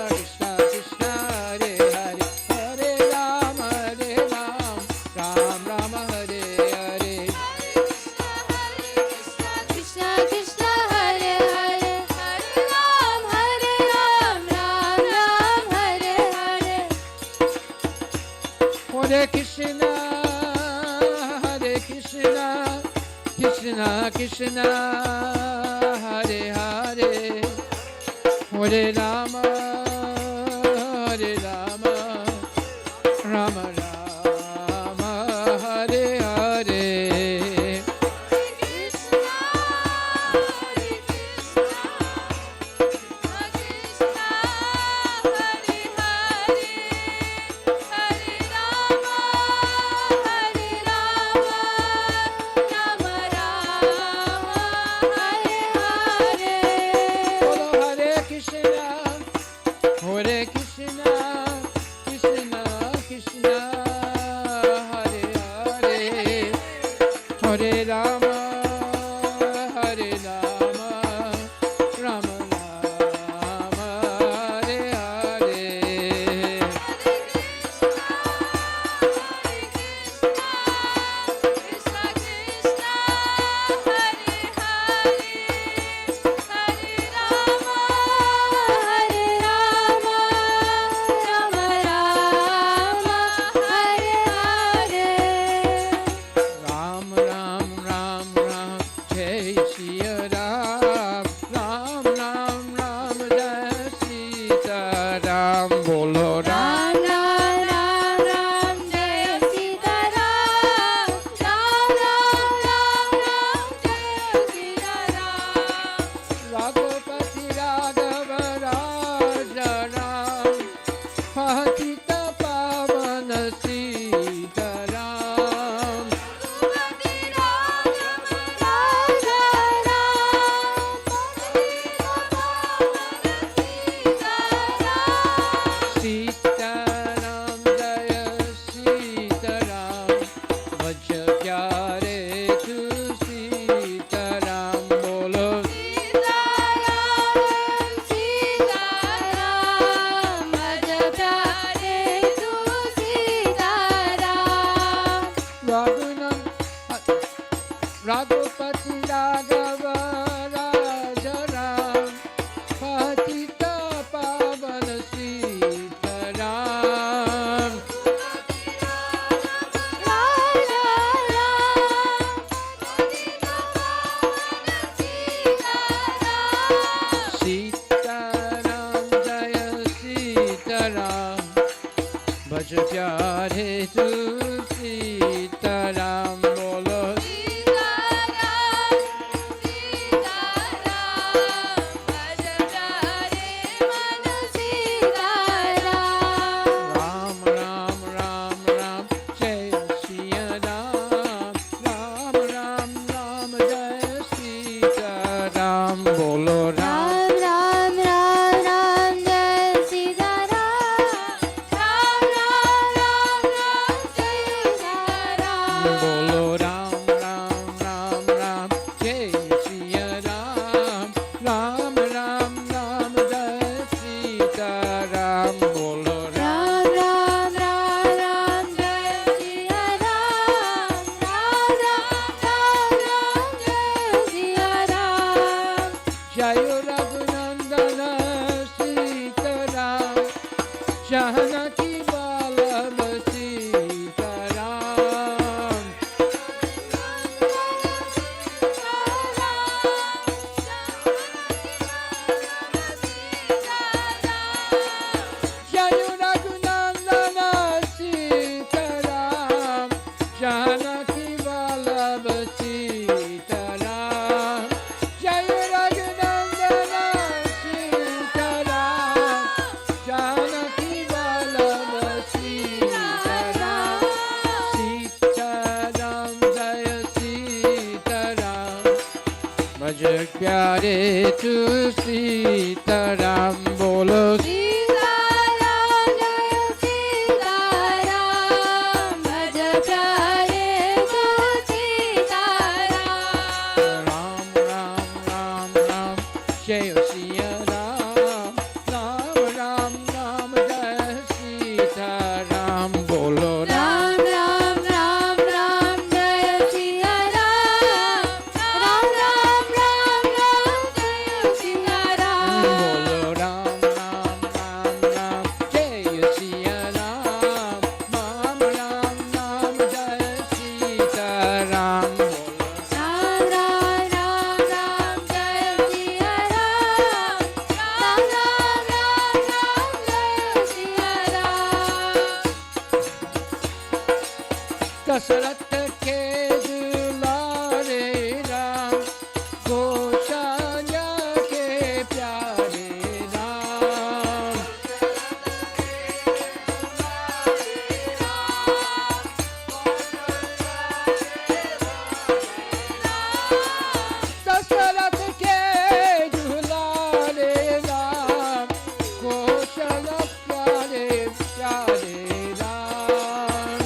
Krishna Krishna, Hare Hare, Hare Ram, Ram Ram, Hare Hare. Krishna Krishna, Hare Hare, Hare Ram, Ram Ram, Hare Hare. Hare Krishna, Krishna Krishna, Hare Hare, Hare Rama, Rama Rama, Hare Hare. Krishna, Hare Krishna, Krishna Hare Hare, Hare Rama, Rama Rama, Hare Hare. Bolo Hare Krishna, Krishna Krishna, Hare Hare, Hare Rama, Rama Rama, Hare Hare. Krishna Krishna, Hare Hare, Hare Rama, Rama Rama, Hare Hare. Ram Ram Ram Ram, Jai Shri Ram, Ram Ram Ram, Jai Sita Ram. Bolo Ram. Ram Ram Ram Ram, Jai Sita Ram, Ram Ram Ram Ram, Jai Sita Ram. Raghupati Raghava Raja Ram, Patita Pavana Sita Ram. Raghupathi Raghava Raja Ram, Patita Pavana Sita Ram. Sita Ram, Jaya Sita Ram, Vaj Pyare Tu Sita Ram. Bolo Sita Ram, Sita Ram, Bhaj Pyare Tu Sita Ram. Raghupati Raghava Raja Ram, Patita Pavana Sita Ram. Raja Ram, Patita Pavana Sita Ram. Sita Ram, Jaya Sita Ram, Bhaj Pyare Tu Sita Ram. Bolo Sita Ram, Sita Ram, Bhaj Pyare Man Sita Ram. Ram Ram Ram Ram, Jai Shri Ram, Ram Ram Ram, Jai Sita Ram. Bolo Ram. Ram Ram Ram Ram, Jai Sita Ram, Ram Ram Ram Ram, Jai Janaki Vallabha Sitaram. Jai Raghunandana Sitaram, Janaki Vallabha Sitaram. Jai Raghunandana Sitaram, Janaki Vallabha Sitaram. Sitaram Jaya Sitaram, Bhaj Pyare tu Sitaram, bolo Sitaram Jaya Sitaram, Bhaj Pyare tu Sitaram. Ram Ram Ram Ram Jaya Siya Ram, Ram Ram Ram Jaya Sitaram, bolo Ram. Ram Ram Ram Ram Jaya Siya Ram, Ram Ram Ram Ram Jaya Siya Ram. Bolo Ram Ram Ram Ram Jaya Siya Ram, Ram Ram Ram Jaya Sitaram, bolo Ram Ram Ram Ram Jaya Siya Ram, Ram Ram Ram Ram Jaya Siya Ram. Dasharath के दुलारे राम, कौशल्या के प्यारे राम। दशरथ के दुलारे राम, कौशल्या प्यारे प्यारे Ram.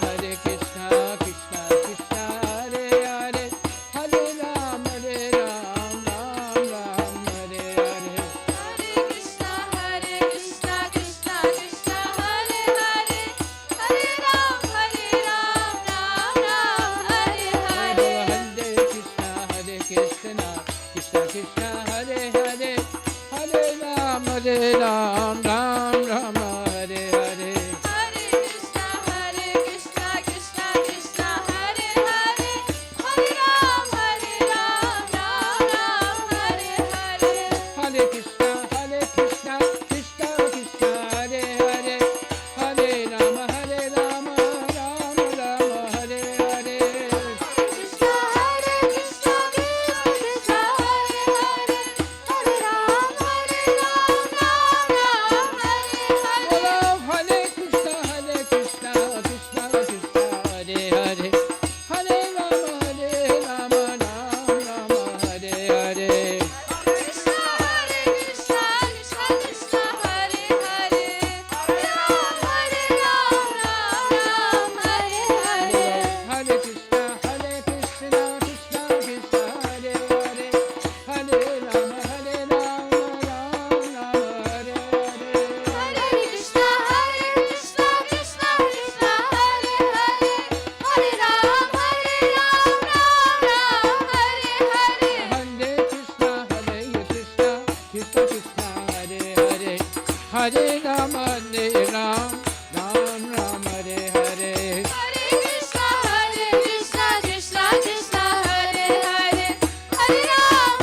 Hare Krishna, Krishna Krishna, Hare Hare, Hare Ram, Ram Ram, Hare Hare. Hare Krishna, Krishna Krishna, Hare Hare, Hare Ram, Ram Ram, Hare Hare. Hare Krishna, Krishna Krishna, Hare Hare, Hare Ram, Ram Ram, Hare Hare. Hare Krishna, Krishna Krishna, Hare Hare, Hare Ram, Ram Ram, Hare Hare. Hare Krishna, Krishna Krishna, Hare Hare, Hare Ram, Ram Ram, Hare Hare. Krishna, Krishna Krishna, Hare Hare, Hare Ram, Ram Ram, Hare Hare. Bolo Hare Krishna, Krishna Krishna, Hare Hare, Hare Ram, Ram Ram, Hare Hare. Krishna, Krishna Krishna, Hare Hare, Hare Ram, Ram Hare Hare. Hare Krishna, Krishna Krishna, Hare Hare, Hare Ram, Ram Ram, Hare Hare. Hare Krishna, Krishna Krishna, Hare Hare, Hare Ram, Ram Hare Hare. Hare Krishna, Krishna Krishna, Hare Hare, Hare Ram, Ram Ram, Hare Hare. Hare Krishna, Krishna Krishna, Hare Hare, Hare Ram,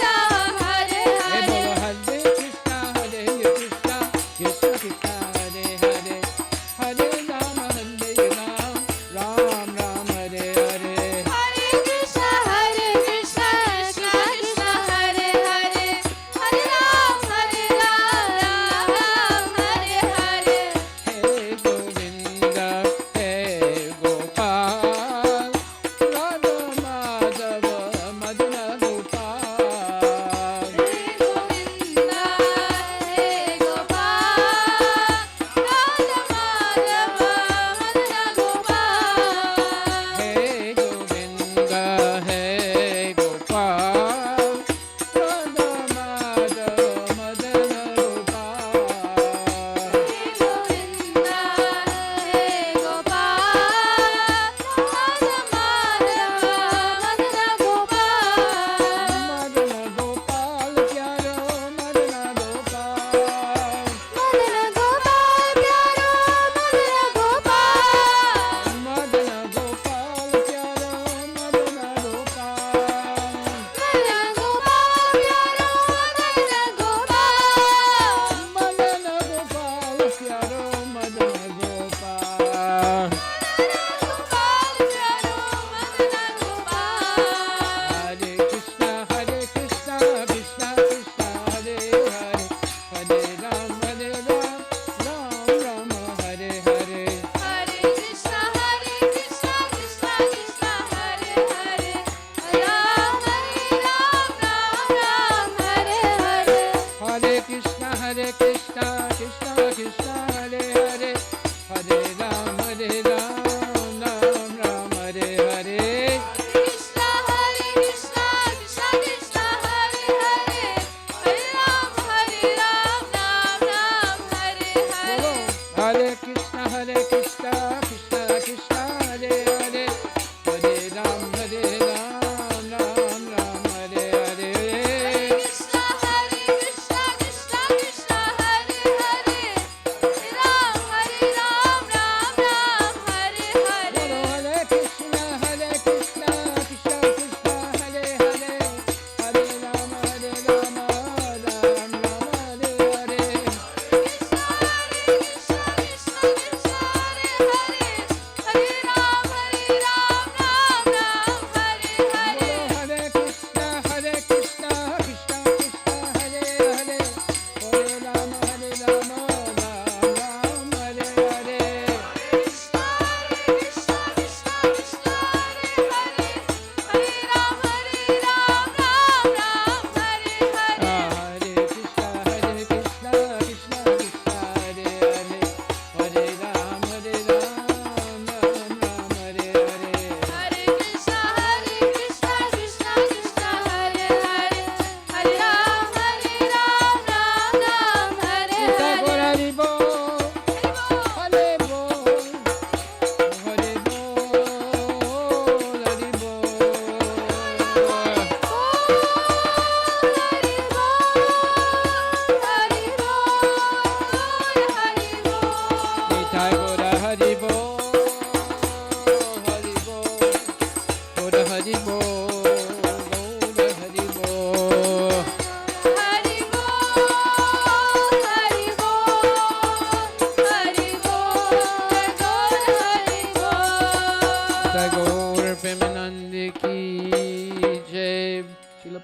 Ram Hare Hey, Hare. bolo Hare Krishna, Krishna Krishna, Hare Hare, Hare Ram, Ram Ram, Hare Hare. Hare Krishna, Krishna Krishna, Hare Hare, Hare Ram,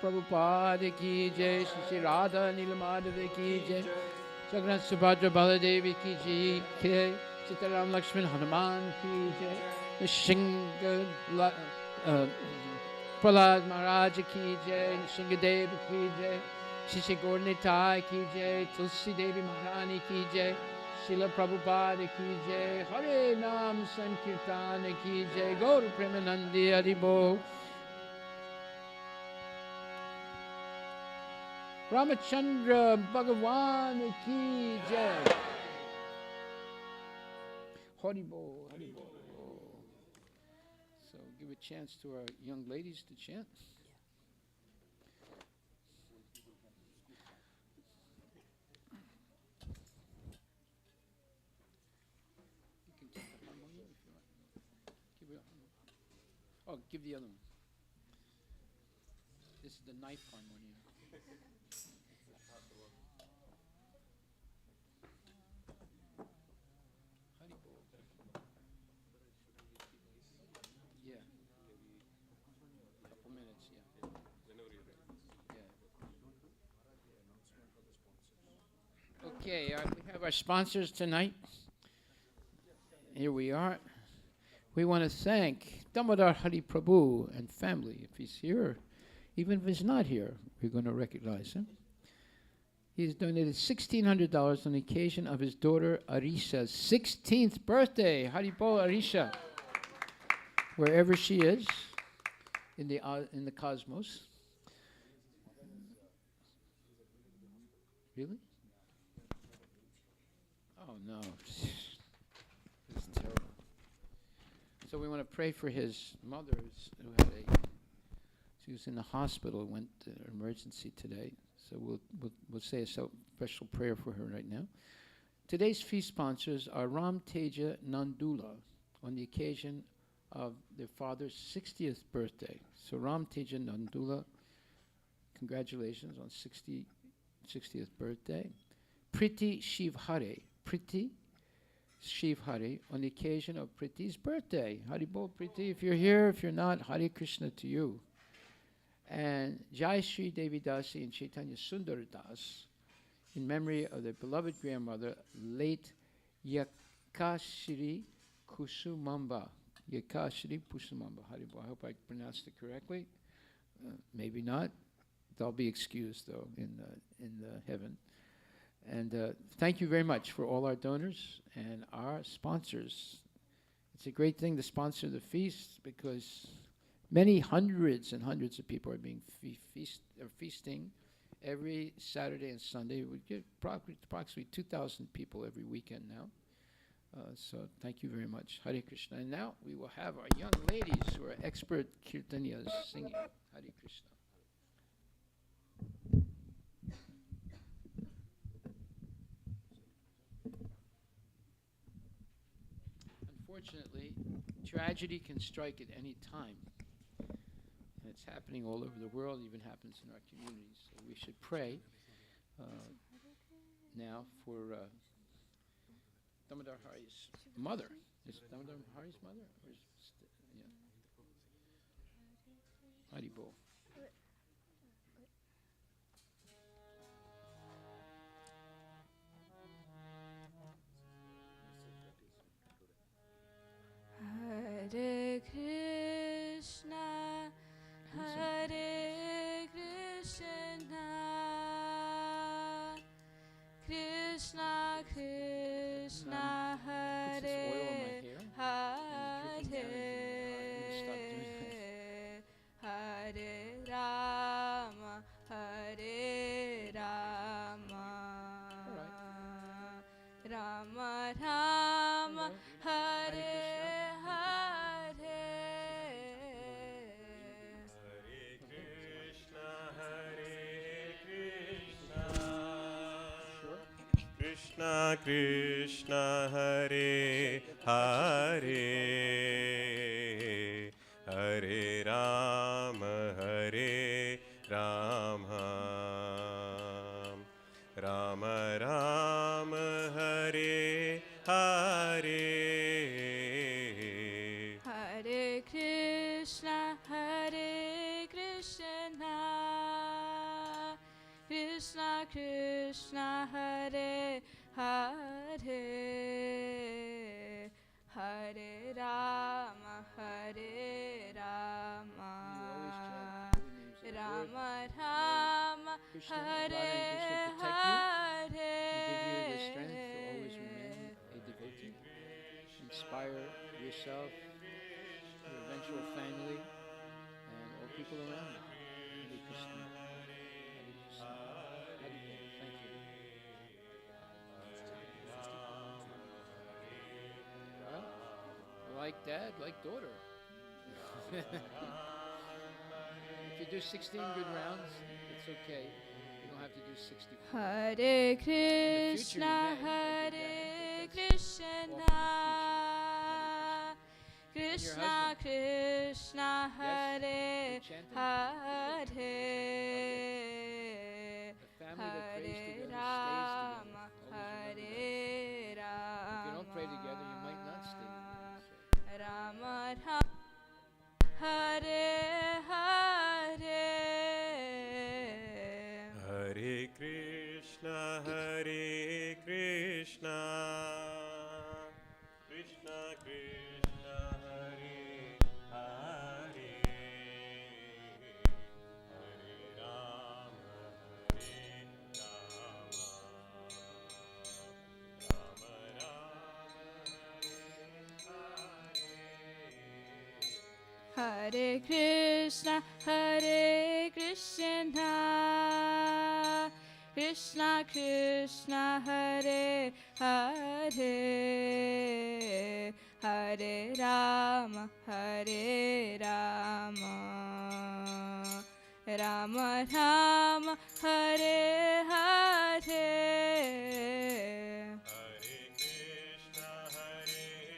Prabhupada ki jai, Shri Radha Nilamadava ki jai, Jagannath Subhadra Baladevi ki jai, Sitaram Lakshman Hanuman ki jai, Nishinga Prahlad Maharaj ki jai, Nishingadev ki jai, Shri Gaurnitai ki jai, Tulsi Devi Maharani ki jai, Srila Prabhupada ki jai, Hare Nam Sankirtan ki jai, Gaur Premanandi Haribo. Ramachandra Bhagavan ki jai. Haribo, Haribo. So give a chance to our young ladies to chant. You can take the harmonium if you want. Give it a harmonium. Oh, give the other one. This is the knife harmonium. Yeah. Couple minutes, yeah. Yeah. Okay, we have our sponsors tonight. Here we are. We want to thank Damodar Hari Prabhu and family. If he's here, even if he's not here, we're going to recognize him. He's donated $1,600 on the occasion of his daughter Arisha's 16th birthday. Haribol Arisha, wherever she is in the cosmos. Really? Oh no, it's terrible. So we want to pray for his mother, she was in the hospital, went to emergency today. So we'll say a special prayer for her right now. Today's feast sponsors are Ram Teja Nandula on the occasion of their father's 60th birthday. So Ram Teja Nandula, congratulations on 60th birthday. Priti Shivhare, Priti Shivhare on the occasion of Priti's birthday. Haribol Priti, if you're here, if you're not, Hare Krishna to you. And Jai Shri Devi Dasi and Chaitanya Sundar Das in memory of their beloved grandmother, late Yakashri Kusumamba. Yakashri Kusumamba. I hope I pronounced it correctly. Maybe not. They'll be excused, though, in the heaven. And thank you very much for all our donors and our sponsors. It's a great thing to sponsor the feast because many hundreds and hundreds of people are being feasting every Saturday and Sunday. We get approximately 2,000 people every weekend now. So thank you very much. Hare Krishna. And now we will have our young ladies who are expert Kirtanyas singing. Hare Krishna. Unfortunately, tragedy can strike at any time. And it's happening all over the world, even happens in our communities. So we should pray now for Damodar Hari's mother. Is it Damodar Hari's mother? Or is Haribol. Hare Krishna, Hare Krishna, Krishna Krishna, Hare Hare, Hare Rama, Hare Rama, Rama Rama, Hare Krishna Krishna Hare Hare Hare Rama Hare Rama Rama Rama Hare Hare Hare Krishna, Hare Krishna, Krishna Hare Hare Hare Rama Hare Rama Rama Rama Krishna, Hare Radha and Krishna protect you Hare and give you the strength to always remain a devotee. Inspire yourself, your eventual family, and all people around you. Hare Krishna. Hare Krishna. Hare Hare. Thank you. Well, like dad, like daughter. If you do 16 good rounds, it's okay. You don't have to do 64. Hare future, Krishna you may. Hare That's Krishna Krishna husband. Krishna Hare Keep chanting. Hare A family that prays Hare together stays Rama together. Always remember Hare that. If you Rama don't pray together, you might not stay together. So. Rama Rama Hare Hare Hare Krishna, Hare Krishna, Krishna Krishna, Hare Hare, Hare Rama, Hare Rama, Rama Rama, Hare Hare. Hare Krishna, Hare Krishna, Krishna Krishna, Hare Hare, Hare Rama, Hare Rama, Rama Rama, Hare Hare.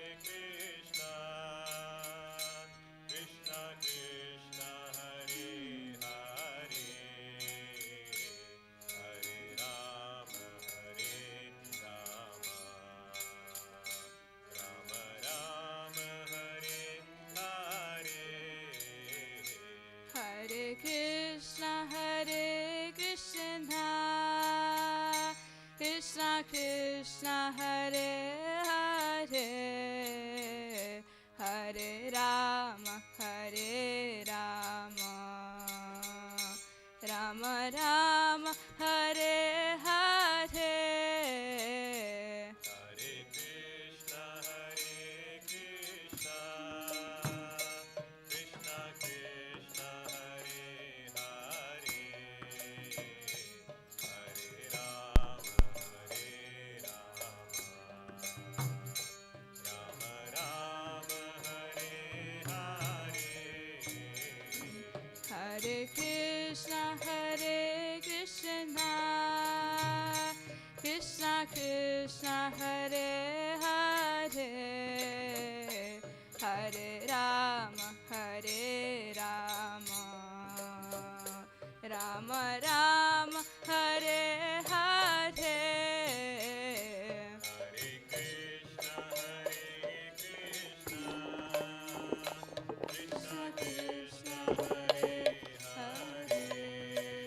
Hare Krishna, Hare Krishna, Krishna Krishna, Hare Hare, Hare Rama, Hare Rama, Rama Rama, Hare Hare. Hare Krishna, Hare Krishna, Krishna Krishna, Hare Hare, Hare Rama, Hare Rama, Rama Rama, Hare Hare. Hare Krishna, Hare Krishna, Krishna Krishna, Hare Hare, Hare Rama, Hare Rama, Rama Rama, Hare Hare. Hare Krishna, Hare Krishna, Krishna Krishna, Hare Hare, Hare Rama, Hare Rama, Rama Rama, Hare Hare. Hare Krishna, Hare Krishna, Krishna Krishna, Hare Hare,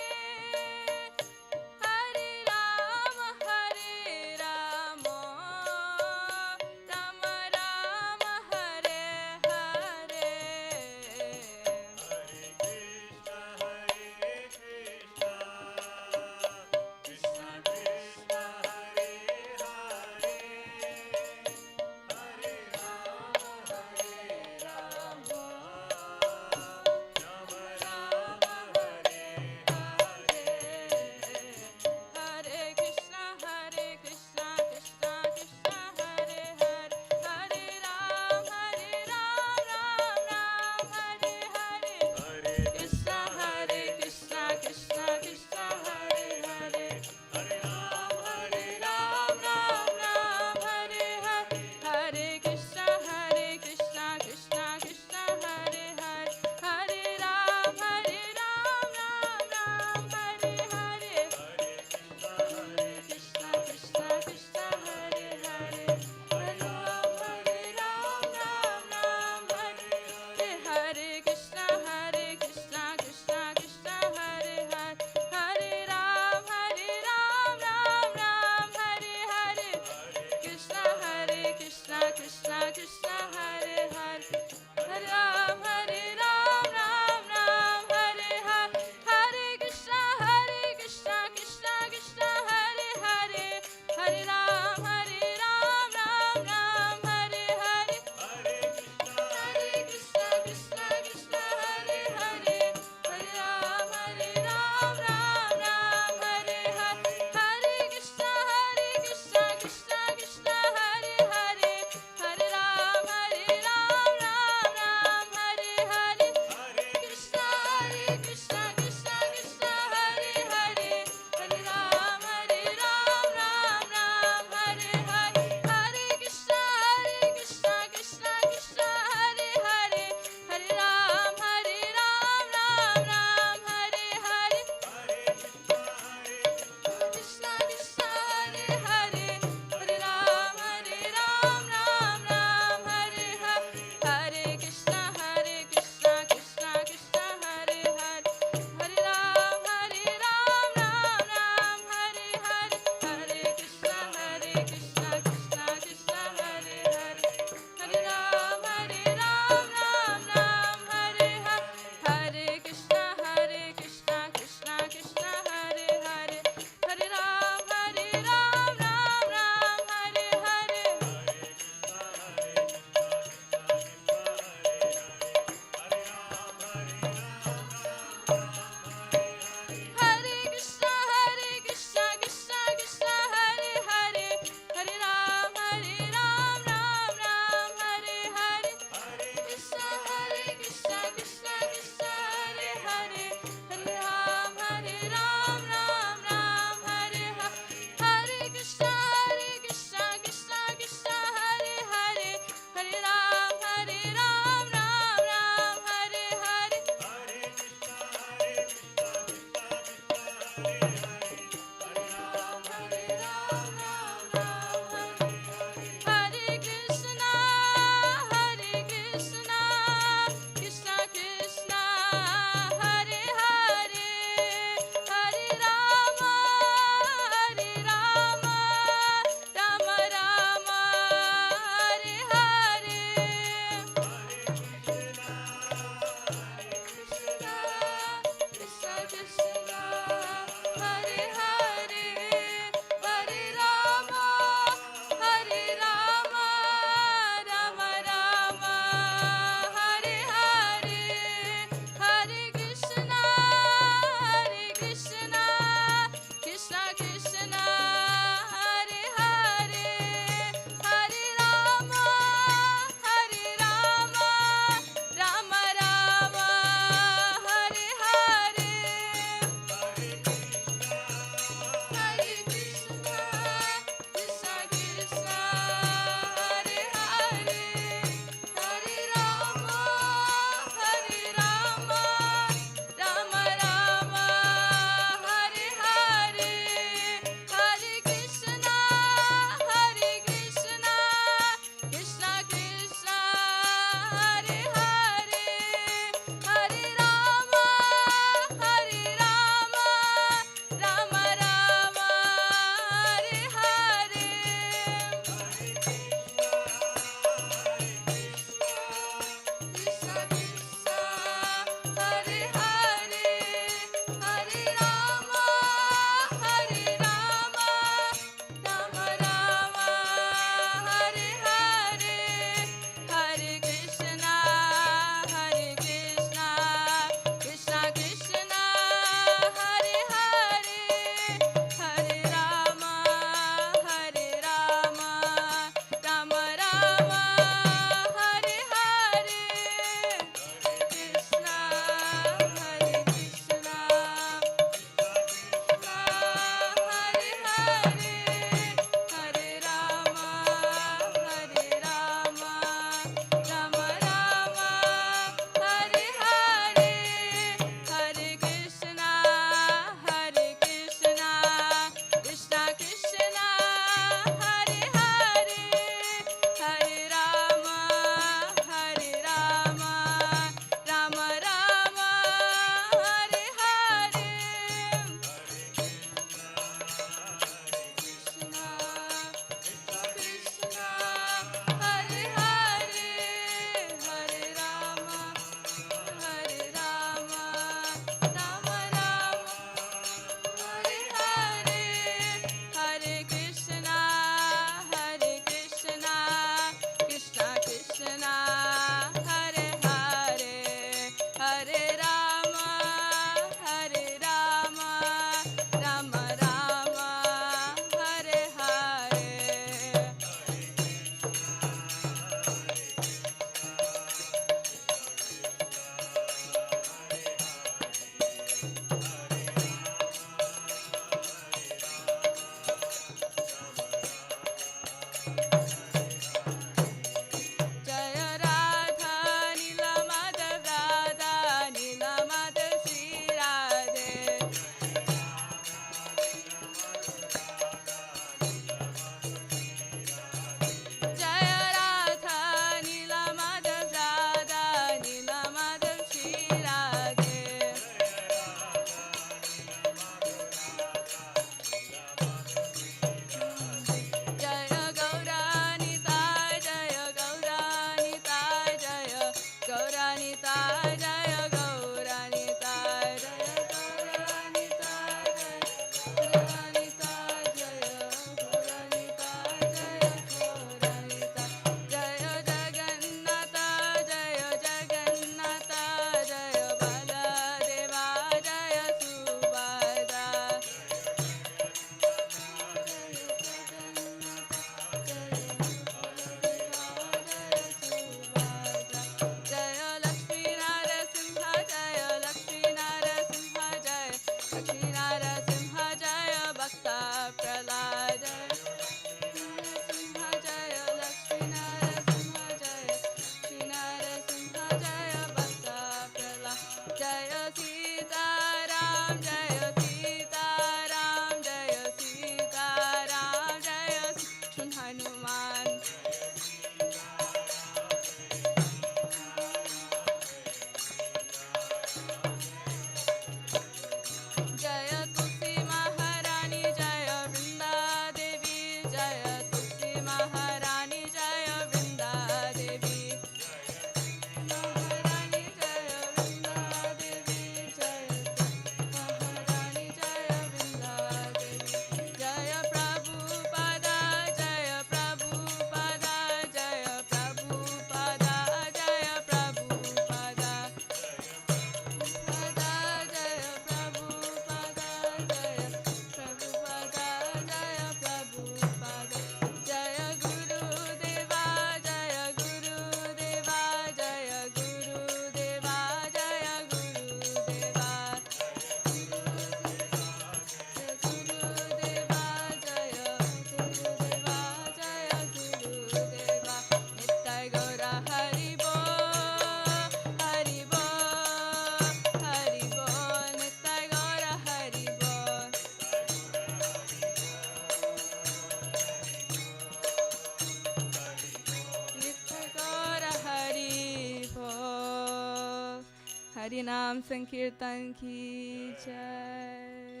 Hari नाम संकीर्तन की जय।